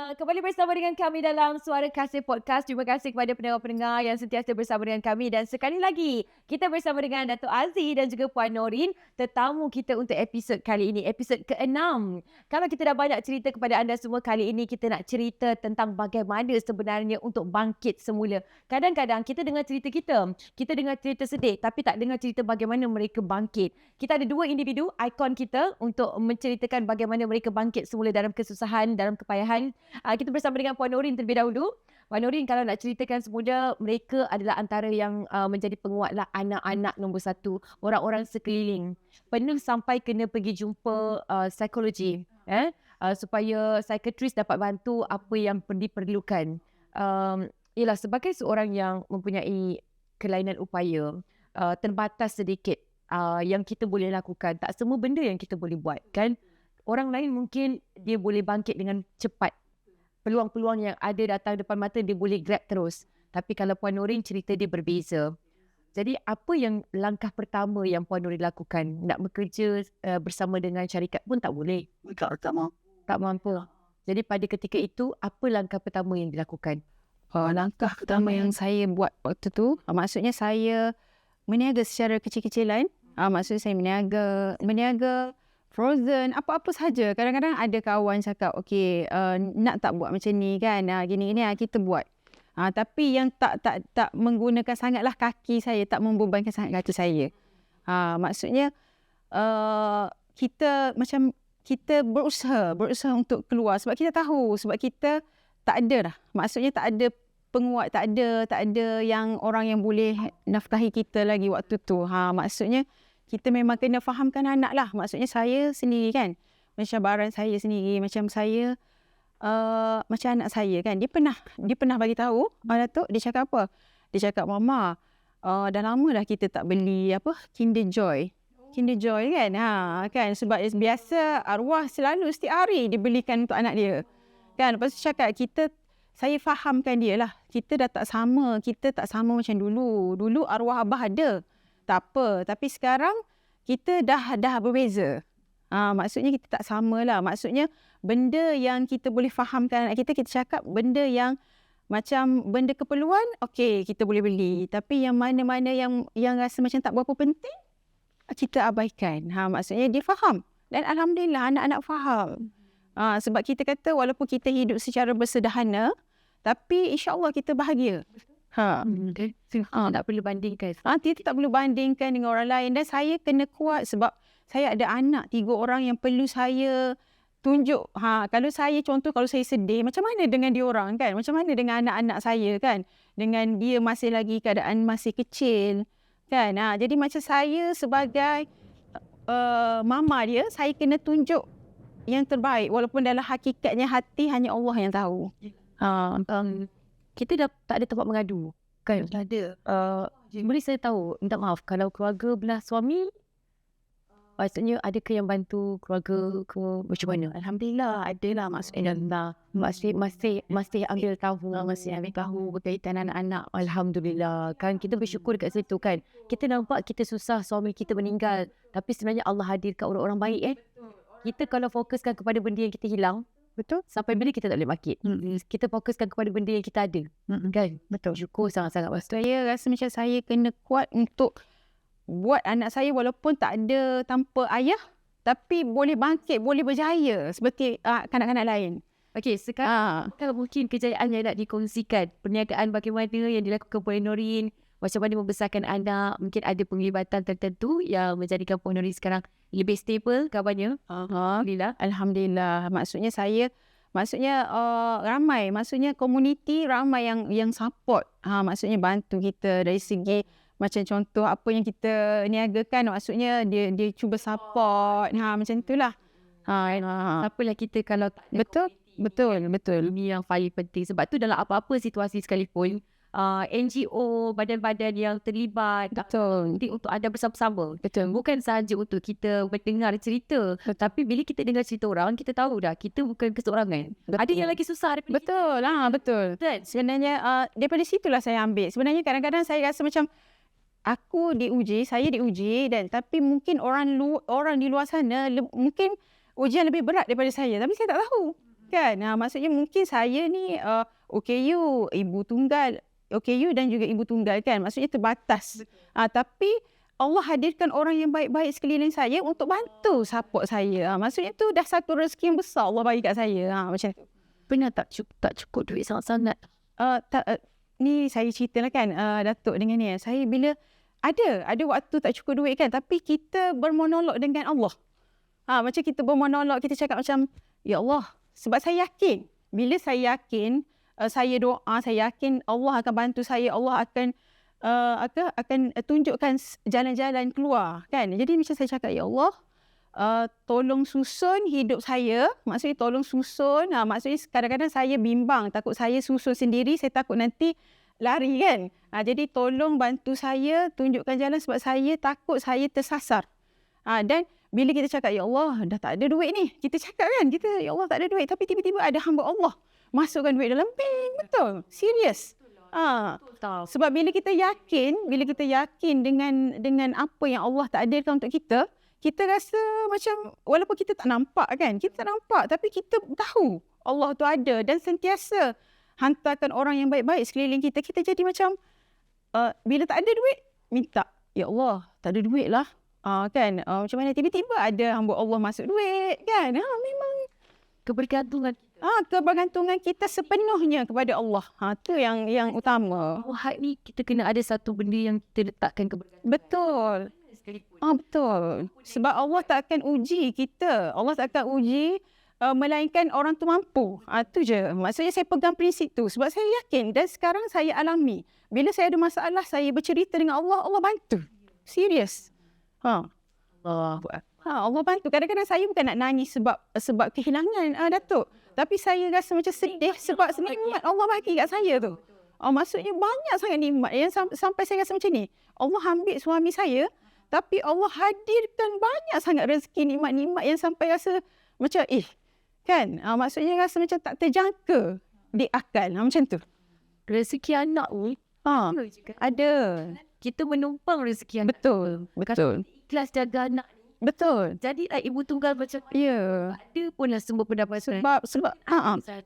Kembali bersama dengan kami dalam Suara Kasih Podcast. Terima kasih kepada pendengar-pendengar yang sentiasa bersama dengan kami. Dan sekali lagi, kita bersama dengan Dato' Aziz dan juga Puan Norin, tetamu kita untuk episod kali ini, episod ke-6. Kalau kita dah banyak cerita kepada anda semua, kali ini kita nak cerita tentang bagaimana sebenarnya untuk bangkit semula. Kadang-kadang kita dengar cerita kita dengar cerita sedih, tapi tak dengar cerita bagaimana mereka bangkit. Kita ada dua individu, ikon kita, untuk menceritakan bagaimana mereka bangkit semula dalam kesusahan, dalam kepayahan. Kita bersama dengan Puan Norin terlebih dahulu. Puan Norin, kalau nak ceritakan semula, mereka adalah antara yang menjadi penguat lah, anak-anak nombor satu, orang-orang sekeliling. Pernah sampai kena pergi jumpa psikologi supaya psikiatris dapat bantu apa yang diperlukan. Ialah sebagai seorang yang mempunyai kelainan upaya, terbatas sedikit yang kita boleh lakukan. Tak semua benda yang kita boleh buat, kan? Orang lain mungkin dia boleh bangkit dengan cepat. Peluang-peluang yang ada datang depan mata dia boleh grab terus. Tapi kalau Puan Norin, cerita dia berbeza. Jadi apa yang langkah pertama yang Puan Norin lakukan? Nak bekerja bersama dengan syarikat pun tak boleh. Tak mampu. Jadi pada ketika itu, apa langkah pertama yang dilakukan? Langkah pertama yang saya buat waktu tu, maksudnya saya meniaga secara kecil-kecilan. Maksudnya saya meniaga frozen, apa-apa saja. Kadang-kadang ada kawan cakap, okey, nak tak buat macam ni kan? Gini-gini kita buat. Tapi yang tak menggunakan sangatlah kaki saya, tak membebankan sangat kaki saya. Maksudnya kita berusaha untuk keluar sebab kita tahu, sebab kita tak ada dah. Maksudnya tak ada penguat, tak ada yang orang yang boleh nafkahi kita lagi waktu tu. Maksudnya kita memang kena fahamkan anak lah. Maksudnya saya sendiri kan, mencabaran saya sendiri, macam saya, macam anak saya kan, dia pernah bagi tahu, Datuk, dia cakap apa? Dia cakap, Mama, dah lama dah kita tak beli Kinder Joy kan, kan, sebab biasa arwah selalu setiap hari dibelikan untuk anak dia kan. Lepas tu cakap, saya fahamkan dia lah, kita tak sama macam dulu arwah abah ada, tak apa, tapi sekarang kita dah berbeza. Maksudnya kita tak sama lah. Maksudnya benda yang kita boleh fahamkan anak kita cakap benda yang macam benda keperluan, okey, kita boleh beli. Tapi yang mana-mana yang rasa macam tak berapa penting, kita abaikan. Maksudnya dia faham. Dan Alhamdulillah anak-anak faham. Sebab kita kata walaupun kita hidup secara bersederhana, tapi insya-Allah kita bahagia. Okay. Tak perlu bandingkan. Kita tak perlu bandingkan dengan orang lain. Dan saya kena kuat sebab saya ada anak 3 orang yang perlu saya tunjuk. Kalau saya sedih, macam mana dengan dia orang kan? Macam mana dengan anak-anak saya kan? Dengan dia masih lagi keadaan masih kecil kan? Jadi macam saya sebagai mama dia, saya kena tunjuk yang terbaik. Walaupun dalam hakikatnya hati hanya Allah yang tahu. Kita dah tak ada tempat mengadu kan? Tak ada. Boleh saya tahu, minta maaf, kalau keluarga belah suami, maksudnya adakah yang bantu keluarga ke macam mana? Alhamdulillah ada lah, maksudnya Masih ambil tahu, masih ambil tahu berkaitan anak-anak. Alhamdulillah kan, kita bersyukur dekat situ kan. Kita nampak kita susah, suami kita meninggal, tapi sebenarnya Allah hadirkan orang-orang baik. Kita kalau fokuskan kepada benda yang kita hilang, Betul? sampai bila kita tak boleh bangkit. Kita fokuskan kepada benda yang kita ada. Kan? Betul. Syukur sangat-sangat. Saya rasa macam saya kena kuat untuk buat anak saya walaupun tak ada tanpa ayah, tapi boleh bangkit, boleh berjaya seperti kanak-kanak lain. Okey, sekarang mungkin kejayaan yang nak dikongsikan. Perniagaan bagaimana yang dilakukan Puan Norin, macam mana membesarkan anak, mungkin ada penglibatan tertentu yang menjadikan Puan Norin sekarang lebih stable kabarnya. Alhamdulillah. Alhamdulillah. Maksudnya ramai, maksudnya komuniti ramai yang support. Maksudnya bantu kita dari segi macam contoh apa yang kita niagakan, maksudnya dia cuba support. Macam itulah. Apalah kita kalau tak ada Betul. Ini yang paling penting. Sebab tu dalam apa-apa situasi sekalipun, NGO, badan-badan yang terlibat, penting untuk anda bersama-sama. Betul. Bukan sahaja untuk kita mendengar cerita, tapi bila kita dengar cerita orang, kita tahu dah kita bukan keseorangan. Ada yang lagi susah daripada Betul. Sebenarnya daripada situlah saya ambil. Sebenarnya kadang-kadang saya rasa macam saya diuji tapi mungkin orang di luar sana mungkin ujian lebih berat daripada saya, tapi saya tak tahu. Kan? Maksudnya mungkin saya ni OKU, ibu tunggal, OKU dan juga ibu tunggal kan. Maksudnya terbatas. Tapi Allah hadirkan orang yang baik-baik sekeliling saya untuk bantu support saya. Maksudnya tu dah satu rezeki yang besar Allah bagi kat saya. Macam tu. Pernah tak cukup duit sangat-sangat? Ni saya ceritalah kan Datuk dengan ni. Saya bila ada waktu tak cukup duit kan. Tapi kita bermonolog dengan Allah. Macam kita bermonolog, kita cakap macam, ya Allah, sebab saya yakin. Bila saya yakin, saya doa, saya yakin Allah akan bantu saya, Allah akan tunjukkan jalan-jalan keluar kan. Jadi macam saya cakap, ya Allah, tolong susun hidup saya. Maksudnya tolong susun, maksudnya kadang-kadang saya bimbang, takut saya susun sendiri, saya takut nanti lari kan. Jadi tolong bantu saya, tunjukkan jalan sebab saya takut saya tersasar. Dan bila kita cakap, ya Allah, dah tak ada duit ni. Kita cakap kan, ya Allah tak ada duit. Tapi tiba-tiba ada hamba Allah masukkan duit dalam bank. Betul. Serius. Sebab bila kita yakin dengan apa yang Allah takdirkan untuk kita, kita rasa macam, walaupun kita tak nampak kan. Kita tak nampak, tapi kita tahu Allah tu ada. Dan sentiasa hantarkan orang yang baik-baik sekeliling kita. Kita jadi macam, bila tak ada duit, minta. Ya Allah, tak ada duit lah. Kan macam mana tiba-tiba ada hamba Allah masuk duit kan. Memang Kebergantungan kebergantungan kita sepenuhnya kepada Allah. Tu yang utama. Wahai ni kita kena ada satu benda yang kita letakkan kebergantungan. Betul. Betul. Sebab Allah tak akan uji kita. Allah tak akan uji melainkan orang tu mampu. Tu je. Maksudnya saya pegang prinsip tu sebab saya yakin dan sekarang saya alami. Bila saya ada masalah, saya bercerita dengan Allah, Allah bantu. Serius. Allah bantu. Kadang-kadang saya bukan nak nangis sebab kehilangan Datuk. Tapi saya rasa macam sedih sebab nikmat Allah bagi kat saya tu. Maksudnya banyak sangat nikmat yang sampai saya rasa macam ni. Allah ambil suami saya, tapi Allah hadirkan banyak sangat rezeki nikmat-nikmat yang sampai rasa macam kan. Maksudnya rasa macam tak terjangka di akal. Macam tu. Rezeki anak ni ada. Kita menumpang rezeki anak. Betul. Ikhlas jaga anak ni. Betul. Jadi ibu tunggal macam Ya. ada pun lah semua pendapatan.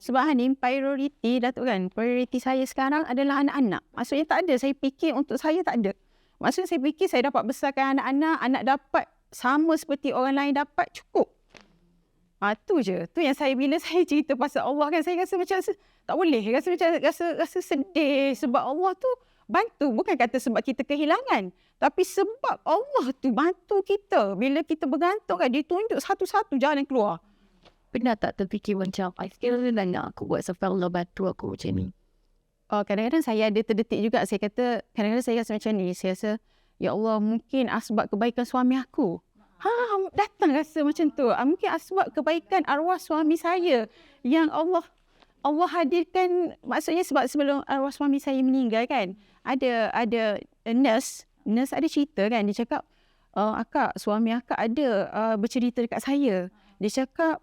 Sebab Hanin prioriti Datuk kan. Prioriti saya sekarang adalah anak-anak. Maksudnya tak ada. Saya fikir untuk saya tak ada. Maksudnya saya fikir saya dapat besarkan anak-anak, anak dapat sama seperti orang lain dapat, cukup. Tu je. Tu yang bila saya cerita pasal Allah kan, saya rasa macam tak boleh. Rasa sedih sebab Allah tu bantu. Bukan kata sebab kita kehilangan. Tapi sebab Allah tu bantu kita. Bila kita bergantung kan, dia tunjuk satu-satu jalan keluar. Pernah tak terfikir macam, I feel nak aku buat sampai Allah bantu aku macam ni? Kadang-kadang saya ada terdetik juga. Saya kata, kadang-kadang saya rasa macam ni. Saya rasa, ya Allah, mungkin asbab kebaikan suami aku. Datang rasa macam tu. Mungkin asbab kebaikan arwah suami saya yang Allah hadirkan. Maksudnya sebab sebelum arwah suami saya meninggal kan, ada nurse ada cerita kan. Dia cakap, akak, suami akak ada bercerita dekat saya. Dia cakap,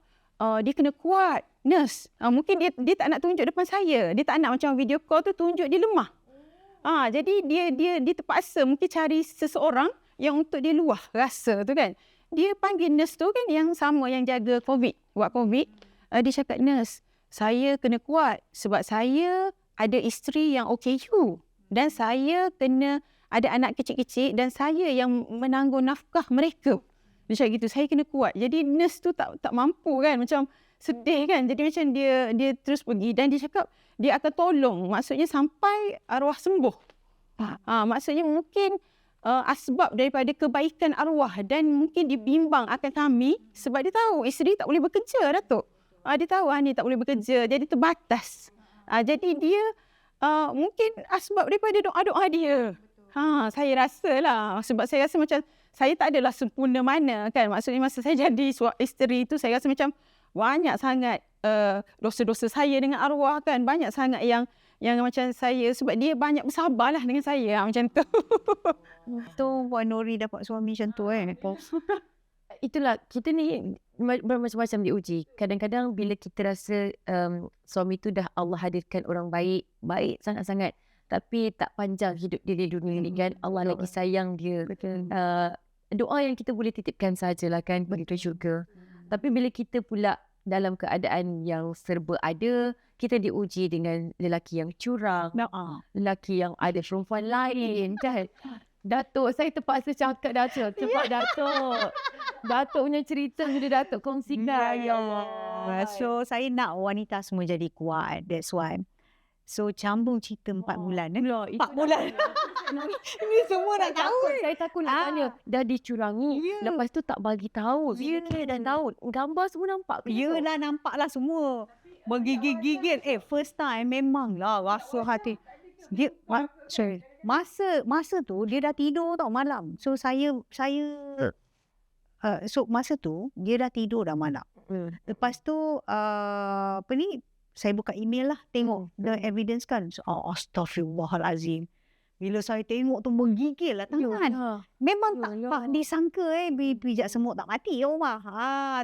dia kena kuat, nurse. Mungkin dia tak nak tunjuk depan saya. Dia tak nak macam video call tu tunjuk dia lemah. Jadi dia terpaksa mungkin cari seseorang yang untuk dia luah rasa tu kan. Dia panggil nurse tu kan yang sama yang jaga buat COVID. Dia cakap, nurse, saya kena kuat sebab saya ada isteri yang OKU. Dan saya kena ada anak kecil-kecil dan saya yang menanggung nafkah mereka. Dia cakap gitu, saya kena kuat. Jadi nurse tu tak mampu kan, macam sedih kan. Jadi macam dia terus pergi dan dia cakap dia akan tolong. Maksudnya sampai arwah sembuh. Maksudnya mungkin asbab daripada kebaikan arwah dan mungkin dibimbang akan kami sebab dia tahu isteri tak boleh bekerja, Datuk. Dia tahu Hani tak boleh bekerja, jadi terbatas. Jadi dia mungkin asbab daripada doa-doa dia. Saya rasa lah. Sebab saya rasa macam saya tak adalah sempurna mana kan. Maksudnya masa saya jadi isteri tu, saya rasa macam banyak sangat dosa-dosa saya dengan arwah kan. Banyak sangat yang macam saya, sebab dia banyak bersabar lah dengan saya. Macam tu. Tu Puan Nori dapat suami macam tu Itulah, kita ni bermacam-macam diuji. Kadang-kadang bila kita rasa suami tu dah Allah hadirkan orang baik sangat-sangat. Tapi tak panjang hidup dia di dunia ni kan. Allah lagi sayang dia. Doa yang kita boleh titipkan sajalah kan, begitu juga. Tapi bila kita pula dalam keadaan yang serba ada, kita diuji dengan lelaki yang curang, lelaki yang ada perempuan lain kan. Datuk, saya terpaksa cakap Datuk. Cepat Datuk. Datuk punya cerita bila Datuk kongsikan. Ya Allah. So saya nak wanita semua jadi kuat. That's why. So cambung cerita 4 bulan. 4 bulan. Ini semua nak tahu. Saya takut nak tanya. Dah dicurangi. Lepas tu tak bagi tahu. Dan tahu. Gambar semua nampak ke? Yelah, nampaklah semua. Bergigit-gigit. First time memanglah rasa hati. Dia sorry. Masa tu dia dah tidur tau malam. So so masa tu dia dah tidur dah malam. Lepas tu saya buka email lah, tengok the evidence kan. So, astaghfirullahalazim. Bila saya tengok tu menggigil lah tangan. Memang tak disangka pijak semut tak mati rumah.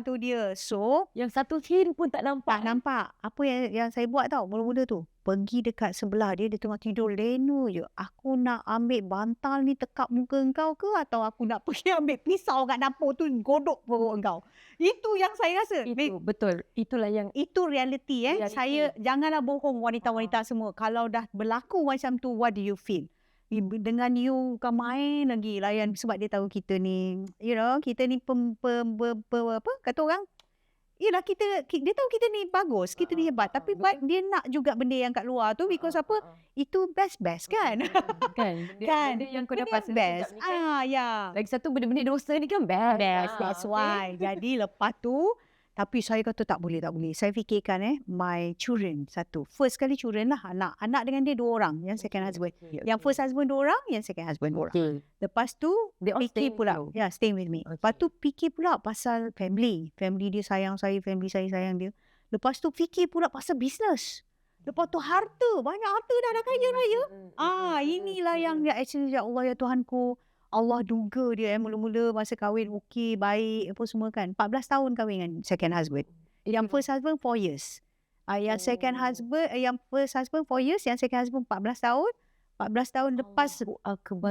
Tu dia. So yang satu hin pun tak nampak. Tak nampak. Apa yang saya buat tau mula-mula tu? Pergi dekat sebelah dia tengah tidur leno je. Aku nak ambil bantal ni tekap muka engkau ke, atau aku nak pergi ambil pisau kat dapur tu godok perut engkau. Itu yang saya rasa. Itu betul. Itulah yang itu reality. Saya janganlah bohong wanita-wanita semua. Kalau dah berlaku macam tu, what do you feel? Dengan you bukan main lagi layan, sebab dia tahu kita ni, kita ni apa kata orang, dia tahu kita ni bagus, kita ni hebat, tapi dia nak juga benda yang kat luar tu, because apa, itu best kan. Kan benda yang kau dapat best. Lagi satu benda-benda dosa ni kan best. That's why. Jadi lepas tu, tapi saya kata tak boleh. Saya fikirkan my children satu. First kali children lah, anak dengan dia 2 orang, yang second husband. Yang first husband 2 orang, yang second husband 2 orang. Lepas tu fikir pula, stay with me. Lepas tu fikir pula pasal family dia sayang saya, family saya sayang dia. Lepas tu fikir pula pasal business. Lepas tu harta, banyak harta dah kaya raya. Inilah yang actually ya Allah ya Tuhanku, Allah duga dia mula-mula masa kahwin okey, baik apa semua kan. 14 tahun kahwin dengan second husband. Yang first husband 4 years. Yang second husband, yang first husband 4 years, yang second husband 14 tahun. 14 tahun lepas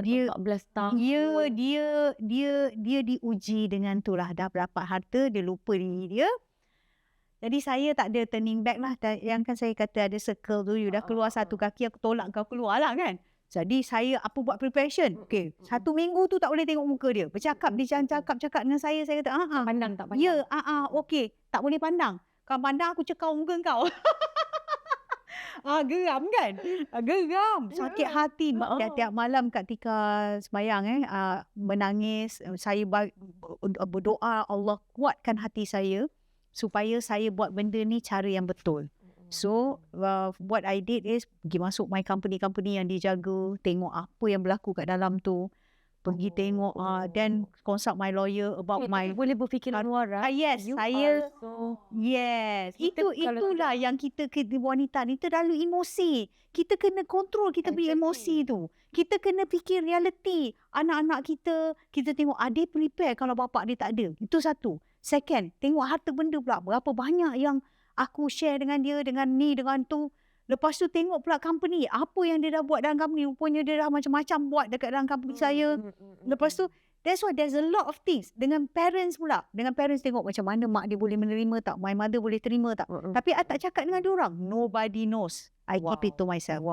dia 14 tahun. Dia diuji dengan tu lah, dah dapat harta, dia lupa diri dia. Jadi saya tak ada turning back lah. Yang kan saya kata ada circle tu, you dah keluar satu kaki, aku tolak kau keluar lah kan. Jadi saya apa buat preparation. Okey, 1 minggu tu tak boleh tengok muka dia. Bercakap, dia cakap dengan saya kata, tak pandang. Ya, okey, tak boleh pandang. Kau pandang aku cekau muka kau. Geram kan? Geram. Sakit hati. Tiap malam ketika sembahyang menangis. Saya berdoa Allah kuatkan hati saya supaya saya buat benda ni cara yang betul. So what I did is pergi masuk my company yang dijaga, tengok apa yang berlaku kat dalam tu, pergi tengok then consult my lawyer about my boleh berfikiran luar. Yes, saya itulah yang kita wanita ni terlalu emosi. Kita kena kontrol kita punya emosi tu. Kita kena fikir reality. Anak-anak kita tengok adik prepare kalau bapak dia tak ada. Itu satu. Second, tengok harta benda pula. Berapa banyak yang aku share dengan dia, dengan ni, dengan tu. Lepas tu tengok pula company. Apa yang dia dah buat dalam company. Rupanya dia dah macam-macam buat dekat dalam company saya. Lepas tu, that's why there's a lot of things. Dengan parents pula. Dengan parents tengok macam mana mak dia boleh menerima tak. My mother boleh terima tak. Tapi I tak cakap dengan diorang. Nobody knows. I keep it to myself.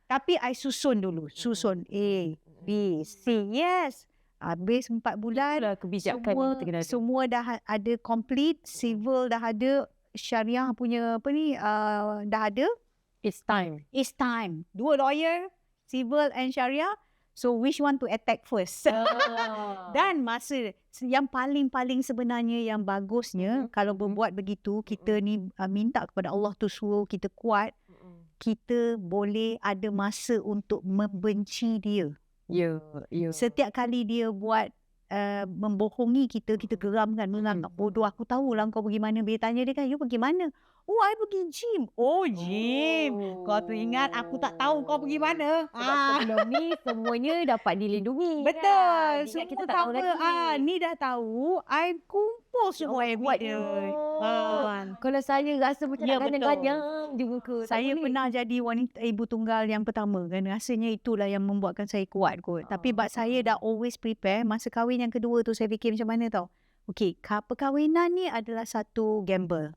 Tapi I susun dulu. Susun A, B, C. Yes. Habis 4 bulan. Itulah kebijakan semua dah ada complete. Civil dah ada. Syariah punya dah ada. It's time. 2 lawyer, civil and syariah. So which one to attack first? Dan masa yang paling sebenarnya yang bagusnya kalau berbuat begitu, kita ni minta kepada Allah tu suruh kita kuat. Kita boleh ada masa untuk membenci dia. Setiap kali dia buat membohongi kita geram kan. Bodoh, aku tahulah kau pergi mana. Bila tanya dia kan, you pergi mana? Oh, I pergi gym. Oh, gym. Kau teringat aku tak tahu kau pergi mana. Sebab sebelum ni semuanya dapat dilindungi. Betul. Kan? Semua kita tak tahu lagi. Ni dah tahu. I kumpul semua evidence. Kalau saya rasa macam nak ganyang di muka. Saya pernah jadi wanita ibu tunggal yang pertama kan. Rasanya itulah yang membuatkan saya kuat kot. Tapi saya dah always prepare. Masa kahwin yang kedua tu saya fikir macam mana tau. Okey, perkahwinan ni adalah satu gamble.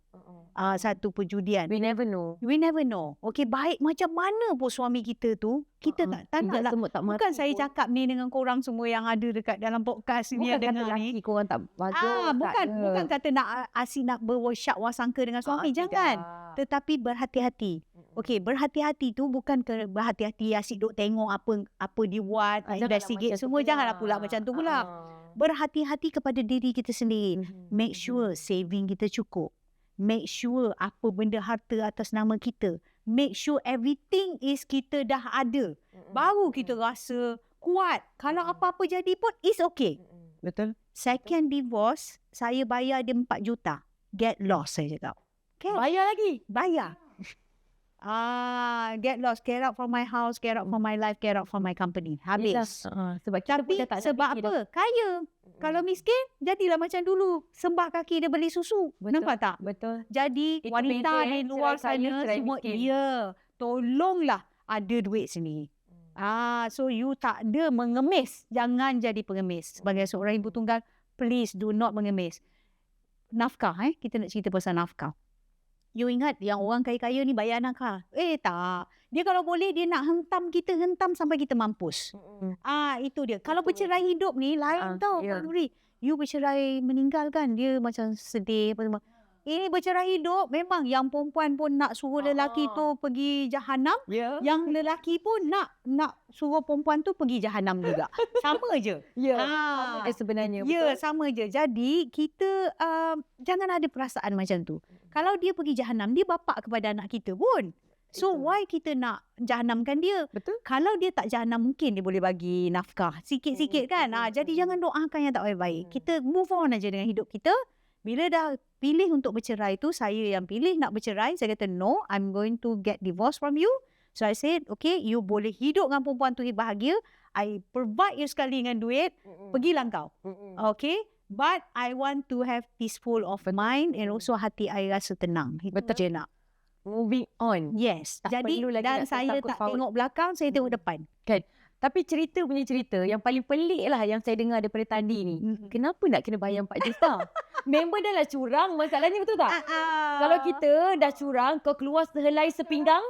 Satu perjudian. We never know. We never know. Okey, baik macam mana pun suami kita tu, kita tak nak lah. semut tak mati. Bukan saya cakap ni dengan korang semua yang ada dekat dalam podcast ni, bukan yang kata dengar ni. lelaki korang tak bagus. Bukan kata nak asyik nak berwasyak wasangka dengan suami, jangan. Tetapi berhati-hati. Okey, berhati-hati tu bukan berhati-hati asyik duk tengok apa dia buat, investigate semua, janganlah pula macam tu pula. Berhati-hati kepada diri kita sendiri. Make sure saving kita cukup. Make sure apa benda harta atas nama kita. Make sure everything is kita dah ada. Baru kita rasa kuat. Kalau apa-apa jadi pun, it's okay. Betul. Second divorce, saya bayar dia 4 juta. Get lost, saya cakap. Okay. Bayar lagi. Bayar. Get lost. Get out from my house, get out from my life, get out from my company. Habis. Sebab kita Tapi pun dah tak sebab apa? Kaya. Kalau miskin, jadilah macam dulu. Sembah kaki dia beli susu. Betul. Nampak tak? Betul. Jadi Itu wanita beza, di luar cerai kaya, sana cerai semua, miskin. tolonglah ada duit sini. So you tak ada mengemis. Jangan jadi pengemis. Sebagai seorang ibu tunggal, please do not mengemis. Nafkah, kita nak cerita pasal nafkah. You ingat yang orang kaya-kaya ni bayar nafkah? Tak. Dia kalau boleh, dia nak hentam sampai kita mampus. Itu dia. Kalau bercerai hidup ni, lain tau. Ya. Kak Nuri. You bercerai meninggal kan, dia macam sedih. Apa semua. Ini bercerai hidup, memang yang perempuan pun nak suruh lelaki tu pergi jahanam. Ya. Yang lelaki pun nak suruh perempuan tu pergi jahanam juga. Sama je. Ya. Ya, Sebenarnya. Betul. sama je. Jadi, kita jangan ada perasaan macam tu. Kalau dia pergi jahanam, dia bapa kepada anak kita pun. So, why kita nak jahanamkan dia? Betul. Kalau dia tak jahanam, mungkin dia boleh bagi nafkah. Sikit-sikit kan. Jadi, jangan doakan yang tak baik-baik. Kita move on aja dengan hidup kita. Bila dah pilih untuk bercerai tu, saya yang pilih nak bercerai. Saya kata, no, I'm going to get divorced from you. So, I said, okay, you boleh hidup dengan perempuan tu bahagia. I provide you sekali dengan duit. Pergilah kau. Okay? But I want to have peaceful of mind and also hati I rasa tenang. Itu Betul. je nak. Moving on. Yes. Tak Jadi, perlu lagi dan nak saya takut tak forward. tengok belakang, saya tengok depan. Tapi cerita punya cerita yang paling pelik lah yang saya dengar daripada Tandi ni. Kenapa nak kena bayar 4 juta? Member dah lah curang. Masalahnya betul tak? Kalau kita dah curang, kau keluar sehelai sepinggang,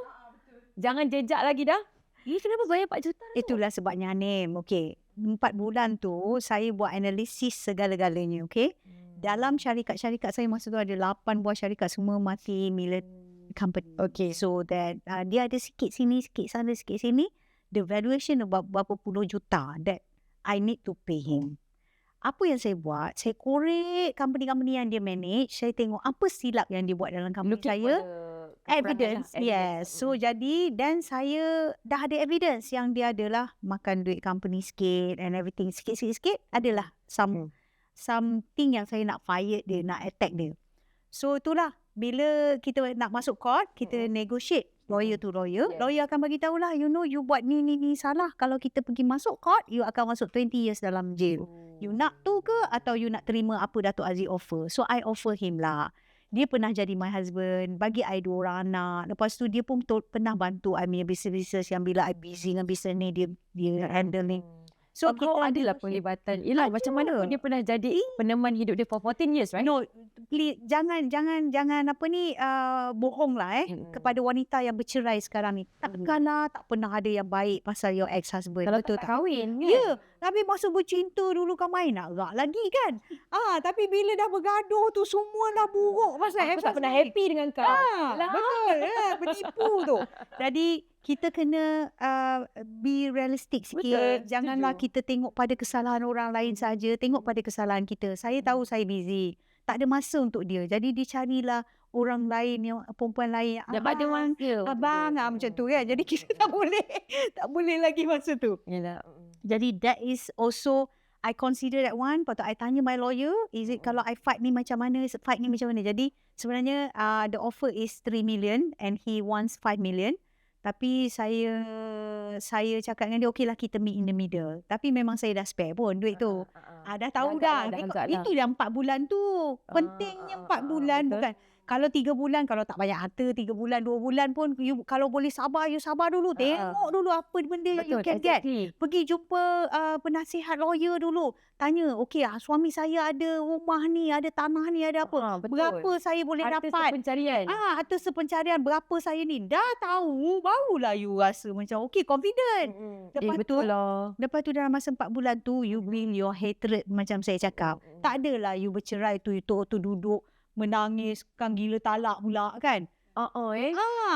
jangan jejak lagi dah. Kenapa bayar 4 juta? Itulah sebabnya Anim. Okey. 4 bulan tu saya buat analisis segala-galanya. Okey. Dalam syarikat-syarikat saya masa tu ada 8 buah syarikat, semua multi-million company. Okay. So that dia ada sikit sini, sikit sana, sikit sini. The valuation about berapa puluh juta that I need to pay him. Apa yang saya buat? Saya korek company-company yang dia manage. Saya tengok apa silap yang dia buat dalam company saya. Evidence, yes. So jadi, dan saya dah ada evidence yang dia adalah makan duit company sikit and everything. Sikit-sikit adalah something yang saya nak fire dia, nak attack dia. So itulah, bila kita nak masuk court, kita negotiate lawyer to lawyer. Yeah. Lawyer akan bagi tahulah, you know, you buat ni salah. Kalau kita pergi masuk court, you akan masuk 20 years dalam jail. You nak tu ke atau you nak terima apa Datuk Aziz offer? So I offer him lah. Dia pernah jadi my husband, bagi I 2 orang anak. Lepas tu dia pun pernah bantu I punya business yang bila I busy dengan business ni, dia handle ni. So kau adalah penglibatan. Yelah, macam mana pun dia pernah jadi peneman hidup dia for 14 years, right? No, please, jangan apa ni bohong lah kepada wanita yang bercerai sekarang ni. Takkanlah tak pernah ada yang baik pasal your ex-husband. Kalau Betul tak tak? kahwin kan? Ya, tapi masa bercinta dulu kau main agak lagi kan. Tapi bila dah bergaduh tu semualah buruk pasal Aku tak pernah happy dengan kau. Betul, bertipu tu. Jadi kita kena be realistic sikit. Betul, Janganlah setuju. kita tengok pada kesalahan orang lain saja, tengok pada kesalahan kita. Saya tahu saya busy. Tak ada masa untuk dia. Jadi dia carilah orang lain, yang perempuan lain. Dapat ada masa. Abang macam tu kan. Jadi kita tak boleh lagi masa tu. Yelah. Jadi that is also, I consider that one. Patut I tanya my lawyer, is it kalau I fight ni macam mana, fight ni macam mana. Jadi sebenarnya the offer is 3 million and he wants 5 million. Tapi saya cakap dengan dia, okey lah kita meet in the middle. Tapi memang saya dah spare pun duit tu. Dah tahu dah. Dah agak dah. Itu yang 4 bulan tu. Pentingnya 4 bulan bukan. kalau 3 bulan, kalau tak banyak harta 3 bulan, 2 bulan pun, you kalau boleh sabar, you sabar dulu. Tengok dulu apa benda yang you can get. Pergi jumpa penasihat lawyer dulu. Tanya, okey, suami saya ada rumah ni, ada tanah ni, ada apa. Berapa saya boleh harta dapat. pencarian. Harta sepencarian berapa saya ni. Dah tahu, barulah you rasa macam okey, confident. Lepas tu dalam masa 4 bulan tu, you build your hatred macam saya cakap. Tak adalah you bercerai tu, you tu duduk menangis, kan gila talak pula kan.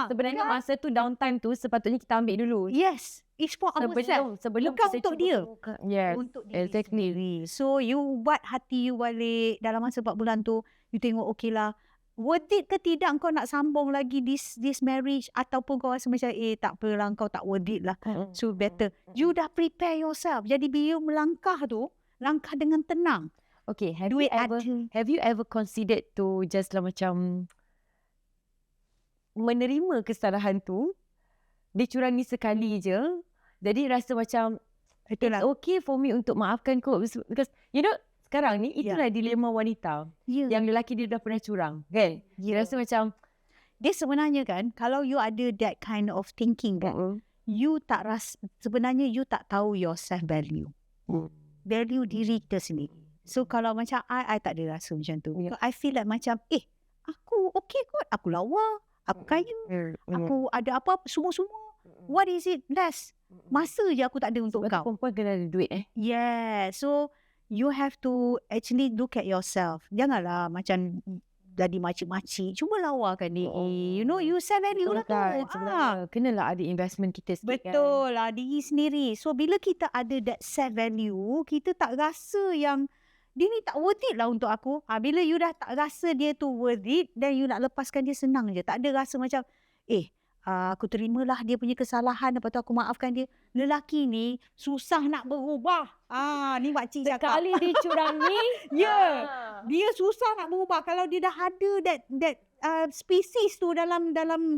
Sebenarnya masa tu downtime tu sepatutnya kita ambil dulu. Yes, it's for ourselves. Sebelum bukan kita untuk cuba dia. Yes, Untuk diri exactly. sendiri. So you buat hati you balik dalam masa 4 bulan tu, you tengok okey lah, worth it ke tidak kau nak sambung lagi this marriage, ataupun kau rasa macam tak apalah, kau tak worth it lah. So better you dah prepare yourself. Jadi bila you melangkah tu, langkah dengan tenang. Okay, have you ever considered to just lah macam menerima kesalahan tu, dicurangi sekali je, jadi rasa macam it's okay for me untuk maafkan kau, because you know sekarang ni itulah dilema wanita yang lelaki dia dah pernah curang kan. Dia rasa macam dia sebenarnya kan, kalau you ada that kind of thinking kan, you tak sebenarnya you tak tahu your self value. Value diri kita sendiri. So kalau macam I tak ada rasa macam tu. I feel like macam aku okay kot, aku lawa, aku kaya, aku ada apa-apa semua. What is it less? Masa je aku tak ada untuk kau. Perempuan kena ada duit Yeah. So you have to actually look at yourself. Janganlah macam jadi makcik-makcik, cuma lawakan diri. You know, you self value lah tu. Kenalah ada investment kita sikit. Betul lah, diri sendiri. So bila kita ada that self value, kita tak rasa yang dia ni tak worth it lah untuk aku. Bila you dah tak rasa dia tu worth it, then you nak lepaskan dia senang je. Tak ada rasa macam, aku terimalah dia punya kesalahan, lepas tu aku maafkan dia. Lelaki ni susah nak berubah. Ni makcik cakap. Sekali dia curangi, dia susah nak berubah. Kalau dia dah ada that species tu dalam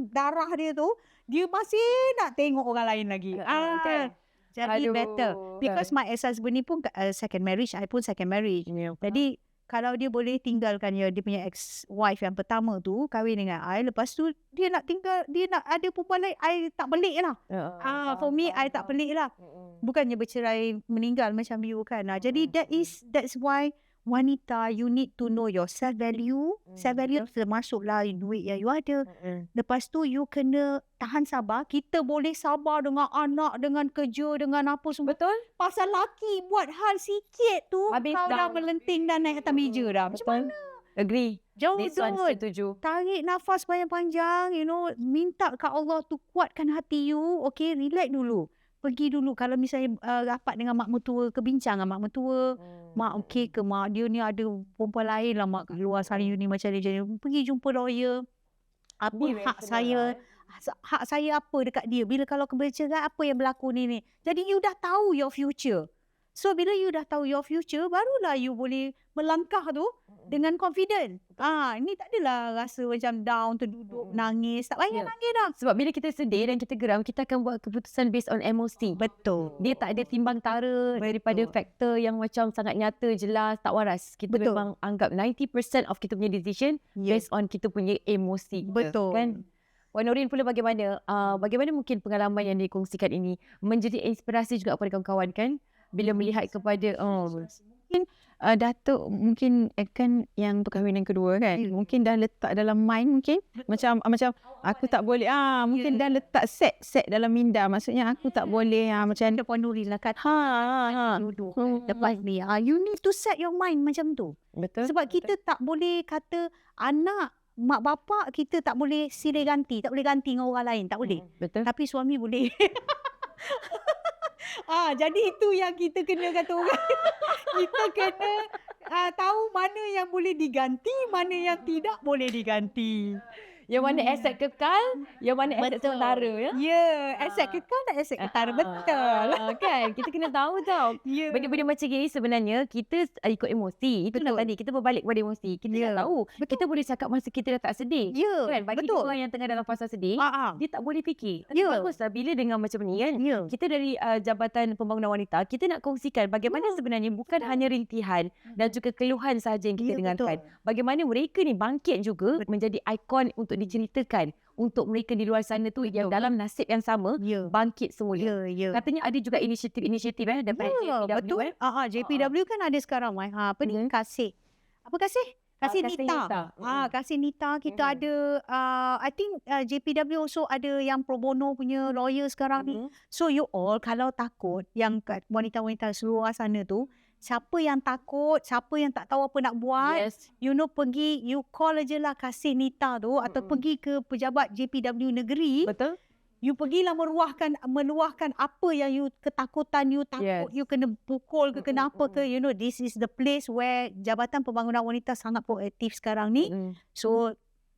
darah dia tu, dia masih nak tengok orang lain lagi. Kan? Jadi better. Because my ex-husband ni pun second marriage, I pun second marriage. Jadi kalau dia boleh tinggalkan dia punya ex-wife yang pertama tu, kahwin dengan I, lepas tu dia nak ada perempuan lain, I tak pelik lah. For me, I tak pelik lah. Bukannya bercerai meninggal macam you kan. Jadi that's why wanita, you need to know your self value. Self value termasuklah duit yang you ada. Lepas tu you kena tahan sabar. Kita boleh sabar dengan anak, dengan kerja, dengan apa semua. Betul. Pasal laki buat hal sikit tu, habis kau dah melenting dan naik atas meja dah. Macam mana? Agree. Jauh This one setuju. Tarik nafas panjang-panjang, you know, minta kat Allah tu kuatkan hati you. Okay, relax dulu. Pergi dulu kalau misalnya rapat dengan mak mertua, kebincang dengan mak mertua. Mak okey ke, mak dia ni ada perempuan lain lah, mak kat luar sana you ni macam dia. Pergi jumpa lawyer. Apa hak saya? Hak saya apa dekat dia? Bila kalau bercerai, apa yang berlaku ni? Jadi you dah tahu your future. So bila you dah tahu your future, barulah you boleh melangkah tu dengan confident. Ini tak adalah rasa macam down, terduduk, nangis. Tak payah nangis dah. Sebab bila kita sedih dan kita geram, kita akan buat keputusan based on emosi. Betul. Dia tak ada timbang tara daripada faktor yang macam sangat nyata, jelas, tak waras. Kita memang anggap 90% of kita punya decision based on kita punya emosi. Betul. Kan? Wan Nurin pula bagaimana? Bagaimana mungkin pengalaman yang dikongsikan ini menjadi inspirasi juga kepada kawan-kawan kan? Bila melihat kepada mungkin Datuk mungkin kan yang perkahwinan kedua kan, mungkin dah letak dalam mind, mungkin macam aku tak boleh mungkin dah letak set dalam minda, maksudnya aku tak boleh macam ada Puan Nurin lah kat duduk lepas ni. You need to set your mind macam tu. Betul. Sebab kita tak boleh kata anak, mak bapak kita tak boleh silih ganti, tak boleh ganti dengan orang lain, tak boleh. Betul. Tapi suami boleh. Jadi itu yang kita kena kata orang. Kita kena tahu mana yang boleh diganti, mana yang tidak boleh diganti. Yang mana aset kekal, yang mana aset Betul. sementara ya. Ya, aset kekal dan aset ketara. Betul. Kan, kita kena tahu tau. Ya. Benda-benda macam gini sebenarnya kita ikut emosi. Itulah Betul. tadi kita berbalik kepada emosi. Kita Ya. nak tahu. Kita boleh cakap masa kita dah tak sedih. Ya, Kan? Bagi betul. orang yang tengah dalam fasa sedih, dia tak boleh fikir. Tapi Ya. baguslah bila dengan macam ni kan. Ya. Kita dari Jabatan Pembangunan Wanita, kita nak kongsikan bagaimana sebenarnya bukan hanya rintihan dan juga keluhan sahaja yang kita Ya, dengarkan. betul. Bagaimana mereka ni bangkit juga menjadi ikon untuk diceritakan untuk mereka di luar sana tu yang dalam nasib yang sama Ya. bangkit semula. Ya, ya. Katanya ada juga inisiatif daripada Ya, JPW, betul. JPW kan ada sekarang, Mai. Apa ni? Kasih. Apa kasih? Kasih Kasih Nita. Nita. Kasih Nita kita ada I think JPW also ada yang pro bono punya lawyer sekarang ni. So you all kalau takut yang kat wanita-wanita seluruh sana tu, siapa yang takut, siapa yang tak tahu apa nak buat, Yes. you know pergi, you call aje lah Kasih Nita tu atau pergi ke pejabat JPW negeri. Betul? You pergilah meluahkan apa yang you ketakutan, you takut, you kena pukul ke kena apa ke, you know, this is the place where Jabatan Pembangunan Wanita sangat proaktif sekarang ni. So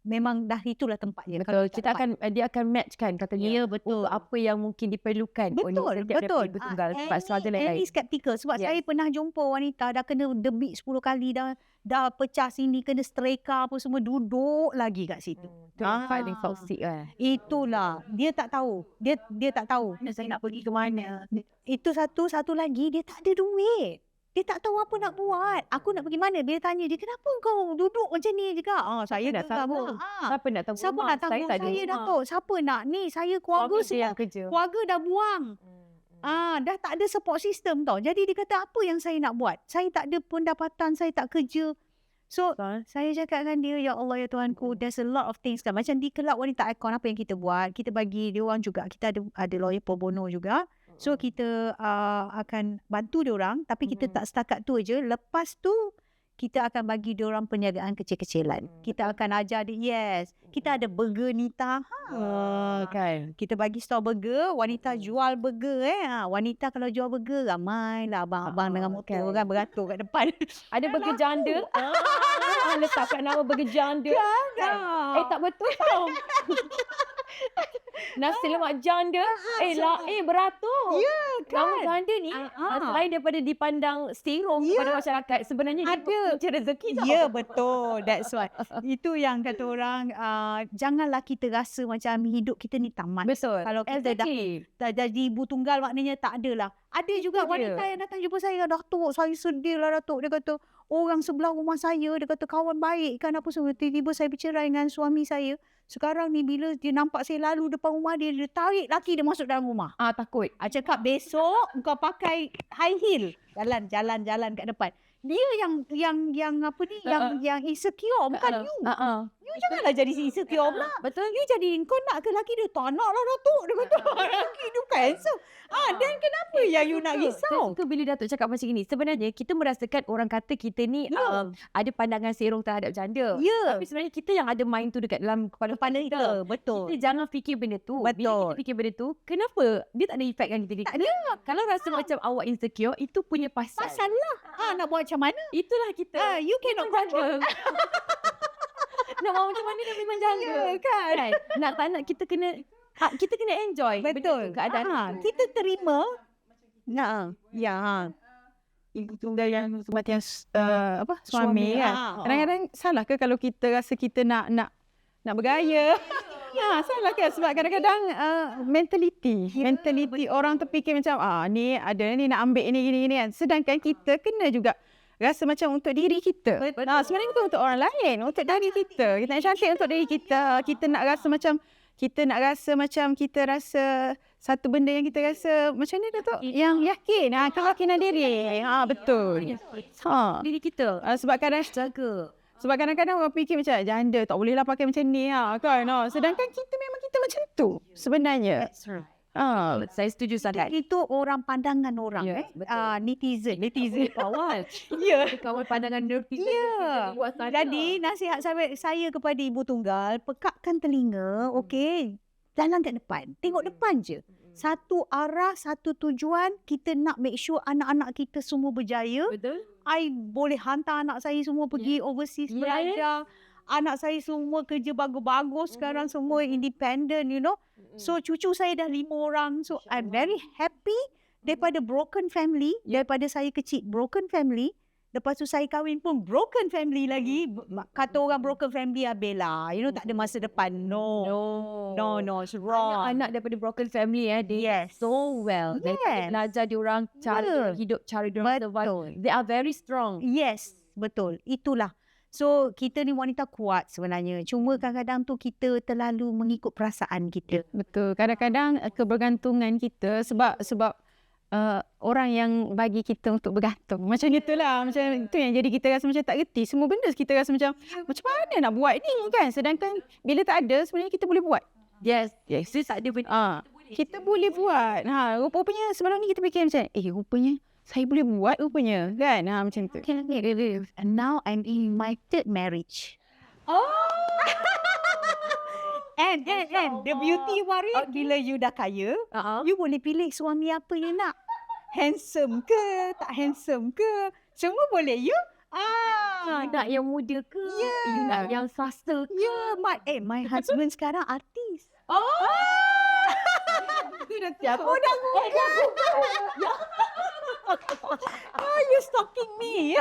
memang dah itulah tempatnya. Betul. Kita akan dia akan matchkan katanya. Ya, betul. Untuk apa yang mungkin diperlukan oleh Betul, setiap betul. daripada ibu tunggal sebab struggle yang lain. Any skeptical sebab Yes. saya pernah jumpa wanita dah kena debit 10 kali dah pecah sini, kena streka apa semua, duduk lagi kat situ. Fighting toxic kan. Itulah, dia tak tahu. Dia tak tahu saya nak pergi ke mana. Itu satu lagi dia tak ada duit. Dia tak tahu apa nak buat. Aku nak pergi mana? Bila tanya dia, kenapa kau duduk macam ni juga? Saya nak geram tanggung? lah. Siapa nak tanggung? Siapa nak tanggung tak ada saya, rumah. Datuk? Siapa nak ni? Saya keluarga Suami dia semua. yang kerja. Keluarga dah buang. Dah tak ada support system tau. Jadi dia kata, apa yang saya nak buat? Saya tak ada pendapatan, saya tak kerja. So, saya cakap dengan dia, ya Allah, ya Tuhanku, there's a lot of things kan. Macam di Kelab Wanita Ikon, apa yang kita buat? Kita bagi dia orang juga, kita ada lawyer pro bono juga. So, kita akan bantu dia orang. Tapi kita tak setakat tu je. Lepas tu, kita akan bagi dia orang perniagaan kecil-kecilan. Kita akan ajar dia, kita ada burger Nita. Kan. Kita bagi store burger, wanita jual burger wanita kalau jual burger ramai lah abang-abang dengan motor kan beratur kat depan. Ada burger janda. Letakkan nama burger janda. Tak betul tau. Nasi lemak janda. Beratur. Ya Nama kan? janda ni selain daripada dipandang serong kepada masyarakat, sebenarnya Ada. dia rezeki tau. Ya betul. That's why. Itu yang kata orang janganlah kita rasa macam hidup kita ni tamat. Betul. Kalau kita dah jadi ibu tunggal maknanya tak adalah. Ada juga wanita yang datang jumpa saya, Datuk, saya sedih lah Datuk. Dia kata, orang sebelah rumah saya, dia kata kawan baik kan apa semua. Tiba-tiba saya bercerai dengan suami saya. Sekarang ni bila dia nampak saya lalu depan rumah dia, dia tarik laki dia masuk dalam rumah. Takut. Cakap besok kau pakai high heel. Jalan kat depan. Dia yang apa ni, yang insecure, bukan you. You janganlah jadi insecure pula. Betul. You jadi, kau nak ke laki dia? Tak nak lah Datuk. Dia kata, laki dia cancel. Dan kenapa yang you nak risau? Itu bila Datuk cakap macam ni, sebenarnya kita merasakan orang kata kita ni ada pandangan serong terhadap janda. Ya. Tapi sebenarnya kita yang ada mind tu dekat dalam kepala kita. Betul. Kita jangan fikir benda tu. Bila Betul. kita fikir benda tu, kenapa dia tak ada efek kan kita? Tak ada. Kalau rasa macam awak insecure, itu punya pasal. Pasal lah. Nak buat macam mana? Itulah kita. You cannot control. Nak buat macam mana dia memang janda. Kan? Nak tak nak kita kena enjoy. Betul. benda tu, keadaan. Kita terima. Ibu tunggal yang kematian suami kan. Kadang-kadang salah ke kalau kita rasa kita nak bergaya? Salah kan sebab kadang-kadang mentaliti orang terfikir macam ni ada ni nak ambil ni gini kan. Sedangkan kita kena juga rasa macam untuk diri kita. Sebenarnya itu untuk orang lain, untuk diri kita. Kita nak cantik untuk diri kita. Kita nak rasa macam kita rasa satu benda yang kita rasa macam ni Datuk, yang yakin, keyakinan diri. Betul. Diri kita. Sebab kadang-kadang orang fikir macam janda tak bolehlah pakai macam ni kan. Sedangkan kita memang kita macam tu sebenarnya. That's right. Saya setuju sangat. Itu orang pandangan orang netizen Kawan. Kawan pandangan netizen. Jadi nasihat saya kepada ibu tunggal, pekakkan telinga, okey. Jalan kat depan. Tengok depan je. Satu arah, satu tujuan. Kita nak make sure anak-anak kita semua berjaya. Betul. I boleh hantar anak saya semua pergi overseas belajar. Anak saya semua kerja bagus-bagus sekarang, semua independent, you know. So cucu saya dah 5 orang. So I'm very happy daripada broken family, daripada saya kecil broken family. Lepas tu saya kahwin pun broken family lagi. Kata orang broken family Bella, you know, tak ada masa depan. No, it's wrong. Anak daripada broken family they so well. Daripada belajar diorang cara hidup, cara diorang survive. They are very strong. Yes, betul. Itulah. So kita ni wanita kuat sebenarnya. Cuma kadang-kadang tu kita terlalu mengikut perasaan kita. Betul. Kadang-kadang kebergantungan kita sebab orang yang bagi kita untuk bergantung. Macam itulah. Macam itu yang jadi kita rasa macam tak reti. Semua benda kita rasa macam mana nak buat ni kan. Sedangkan bila tak ada sebenarnya kita boleh buat. Yes. So tak ada benda. Kita boleh buat. Rupanya sebelum ni kita fikir macam rupanya saya boleh buat rupanya kan. Macam tu. And now I'm in my 3rd marriage. And the beauty Warid, bila you dah kaya, you boleh pilih suami apa you nak. Handsome ke, tak handsome ke, semua boleh you. Nak yang muda ke? You nak yang faster ke? My husband sekarang artis. Siapa? Dah bukan. You stalking me.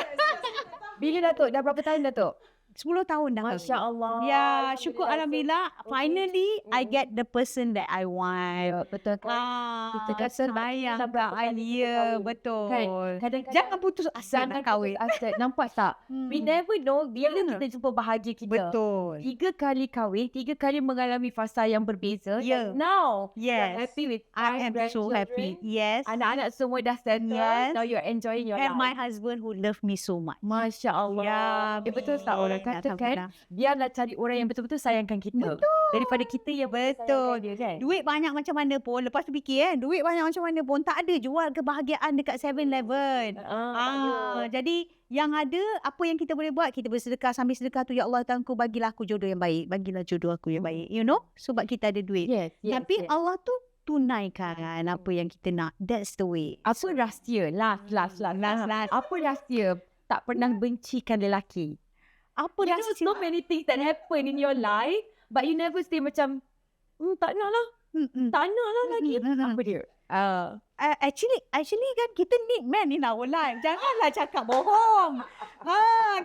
Bila Datuk? Dah berapa tahun Datuk? 10 tahun dah. Masya Allah. Ya, syukur Alhamdulillah. Finally, I get the person that I want. Betul kan? Kita kata sayang tak dia. Betul. Kan? Kadang-kadang Jangan putus asa nak kahwin. Nampak tak? We never know bila kita jumpa bahagia kita. Betul. 3 kali kahwin, 3 kali mengalami fasa yang berbeza. Yeah. And now, Yes. you're happy with I am so happy. Yes. Anak-anak semua dah settle. Yes. Now you're enjoying your And life. my husband who love me so much. Masya Allah. Ya, Betul tak orang kata kan? Alhamdulillah. Biarlah cari orang yang betul-betul sayangkan kita. Daripada kita yang Betul. sayangkan dia kan? Duit banyak macam mana pun, lepas tu fikir duit banyak macam mana pun, tak ada jual kebahagiaan dekat 7-Eleven. Jadi yang ada, apa yang kita boleh buat, kita bersedekah. Sambil sedekah tu, ya Allah Tuhanku, bagilah aku jodoh yang baik. Bagilah jodoh aku yang baik. You know? Sebab kita ada duit. Yes. Tapi Allah tu tunaikan apa yang kita nak. That's the way. Apa rahsia? Last. Apa rahsia tak pernah bencikan lelaki? Apa You know so many things that happen in your life, but you never say macam, tak nak lah. Tak nak lah lagi. Apa dia? Actually kan kita need man in our life. Janganlah cakap bohong.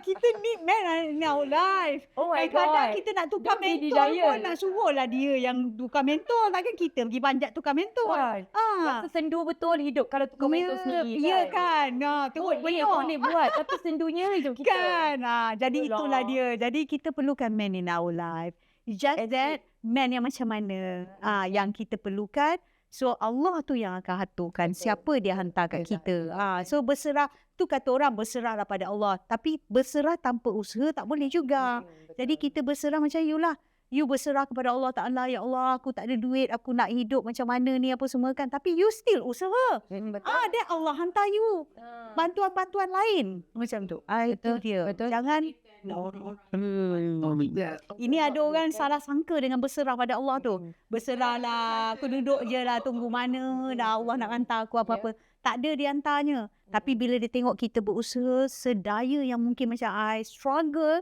Kita need man in our life. Oh my Kadang-kadang God. kita nak tukar Don't be mentor desire. pun nak suruhlah dia yang tukar mentor. Takkan kita pergi panjat tukar mentor. Rasa sendu betul hidup kalau tukar mentor sendiri. Ya kan. Teruk Boleh buat. Tapi sendunya hidup kita. Kan. Jadi Itulah. itulah dia. Jadi kita perlukan man in our life. Just that man yang macam mana yang kita perlukan. So Allah tu yang akan aturkan siapa dia hantar kat kita. So berserah, tu kata orang berserahlah pada Allah. Tapi berserah tanpa usaha tak boleh juga. Jadi kita berserah macam you lah. You berserah kepada Allah Ta'ala. Ya Allah, aku tak ada duit, aku nak hidup macam mana ni apa semua kan. Tapi you still usaha. Then Allah hantar you bantuan-bantuan lain. Macam tu. Itu dia. Betul. Jangan ini ada orang salah sangka dengan berserah pada Allah tu. Berserahlah, aku duduk je lah tunggu mana dah Allah nak hantar aku apa-apa. Tak ada dia hantarnya. Tapi bila dia tengok kita berusaha sedaya yang mungkin macam I struggle.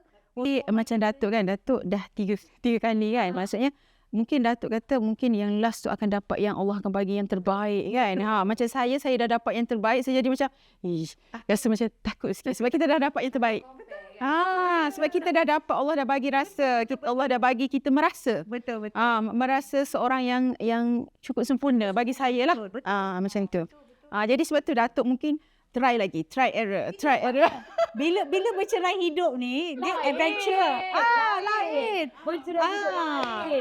Macam Datuk kan, Datuk dah tiga kali kan. Maksudnya mungkin Datuk kata mungkin yang last tu akan dapat yang Allah akan bagi yang terbaik kan. Macam saya dah dapat yang terbaik, saya jadi macam rasa macam takut sikit sebab kita dah dapat yang terbaik. Sebab kita dah dapat, Allah dah bagi rasa, Allah dah bagi kita merasa. Betul. Merasa seorang yang cukup sempurna bagi saya lah. Betul. Macam tu. Jadi sebab tu Datuk mungkin try error. Bila bercerai hidup ni, dia adventure. Lain.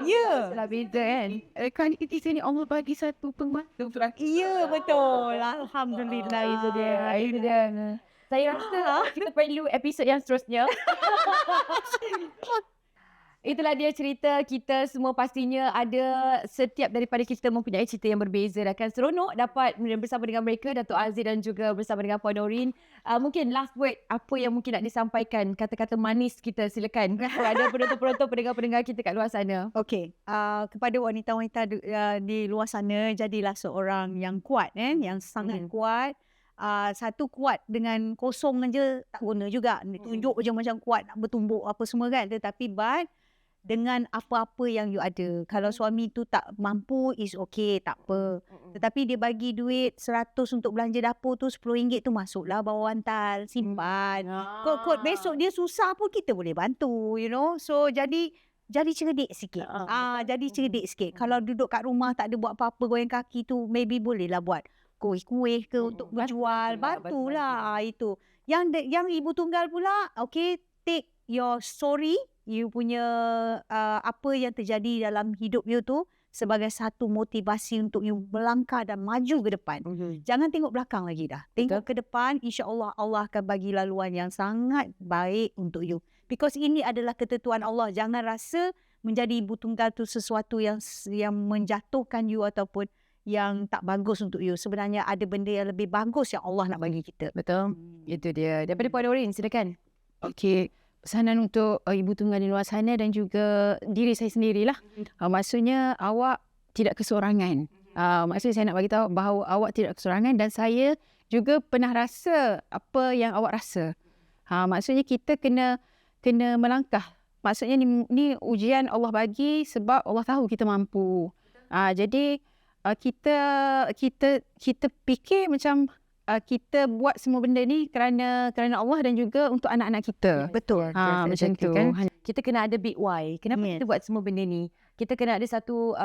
Ya. Lah beza kan. Kan di sini Allah bagi satu pembantu. Ya, betul. Alhamdulillah. Itu dia. Saya rasa kita perlu episod yang seterusnya. Itulah dia cerita kita semua, pastinya ada setiap daripada kita mempunyai cerita yang berbeza. Kan seronok dapat bersama dengan mereka, Datuk Aziz dan juga bersama dengan Puan Norin. Mungkin last word, apa yang mungkin nak disampaikan, kata-kata manis kita, silakan. Kalau ada penonton-penonton, pendengar-pendengar kita kat luar sana. Okey, kepada wanita-wanita di luar sana, jadilah seorang yang kuat, yang sangat kuat. satu kuat dengan kosong je tak guna juga. Tunjuk je macam kuat nak bertumbuk apa semua kan. Tetapi dengan apa-apa yang you ada. Kalau suami tu tak mampu, is okay, tak apa. Tetapi dia bagi duit 100 untuk belanja dapur tu, RM10 tu masuklah bawah bantal, simpan. Kot besok dia susah pun kita boleh bantu, you know. So jadi cerdik sikit. Jadi cerdik sikit. Kalau duduk kat rumah tak ada buat apa-apa, goyang kaki tu, maybe bolehlah buat kuih-kuih ke untuk berjual. Bantulah. Itu. Yang ibu tunggal pula, okay, take your story, you punya apa yang terjadi dalam hidup you tu sebagai satu motivasi untuk you melangkah dan maju ke depan. Jangan tengok belakang lagi dah. Tengok ke depan, insya-Allah Allah akan bagi laluan yang sangat baik untuk you. Because ini adalah ketentuan Allah. Jangan rasa menjadi ibu tunggal tu sesuatu yang menjatuhkan you ataupun yang tak bagus untuk you. Sebenarnya ada benda yang lebih bagus yang Allah nak bagi kita. Betul. Itu dia. Daripada Puan Norin, silakan. Okey, pesanan untuk ibu tunggal di luar sana dan juga diri saya sendirilah. Maksudnya awak tidak kesorangan. Maksudnya saya nak bagi tahu bahawa awak tidak kesorangan dan saya juga pernah rasa apa yang awak rasa. Maksudnya kita kena melangkah. Maksudnya ni ujian Allah bagi sebab Allah tahu kita mampu. Jadi kita fikir macam kita buat semua benda ni kerana Allah dan juga untuk anak-anak kita. Betul. Macam tu kan. Kita kena ada big why. Kenapa kita buat semua benda ni? Kita kena ada satu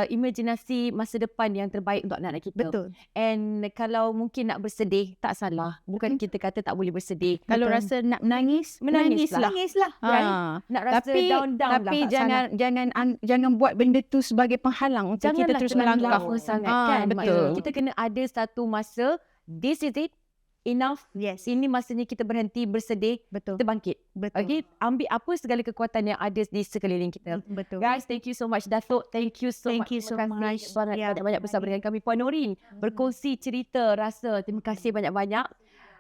imajinasi masa depan yang terbaik untuk anak-anak kita. Betul. And kalau mungkin nak bersedih, tak salah. Bukan kita kata tak boleh bersedih. Kalau rasa nak menangislah. Menangislah. Nak rasa down lah. Tapi jangan buat benda tu sebagai penghalang untuk kita terus melangkah sangat kan. Betul. Kita kena ada satu masa, this is it, enough. Yes. Ini masanya kita berhenti bersedih. Betul. Kita bangkit. Betul. Okay, ambil apa segala kekuatan yang ada di sekeliling kita. Betul. Guys, thank you so much Datuk. Thank you so much. Terima kasih Banyak-banyak bersama dengan kami. Puan Norin berkongsi cerita, rasa. Terima kasih banyak-banyak.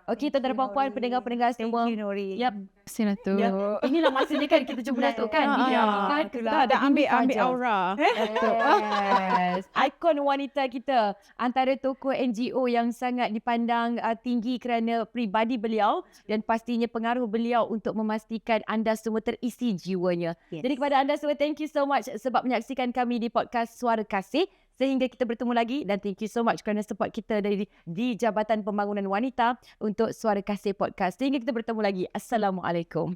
Okey, tuan-tuan dan puan-puan, pendengar-pendengar semua. Thank you, Nori. Yap. Terima kasih Yep. Inilah masanya kan kita jumpa Datuk kan. Dah ambil aura. Yes. Ikon wanita kita, antara tokoh NGO yang sangat dipandang tinggi kerana pribadi beliau dan pastinya pengaruh beliau untuk memastikan anda semua terisi jiwanya. Yes. Jadi kepada anda semua, thank you so much sebab menyaksikan kami di podcast Suara Kasih. Sehingga kita bertemu lagi dan thank you so much kerana support kita di Jabatan Pembangunan Wanita untuk Suara Kasih Podcast. Sehingga kita bertemu lagi. Assalamualaikum.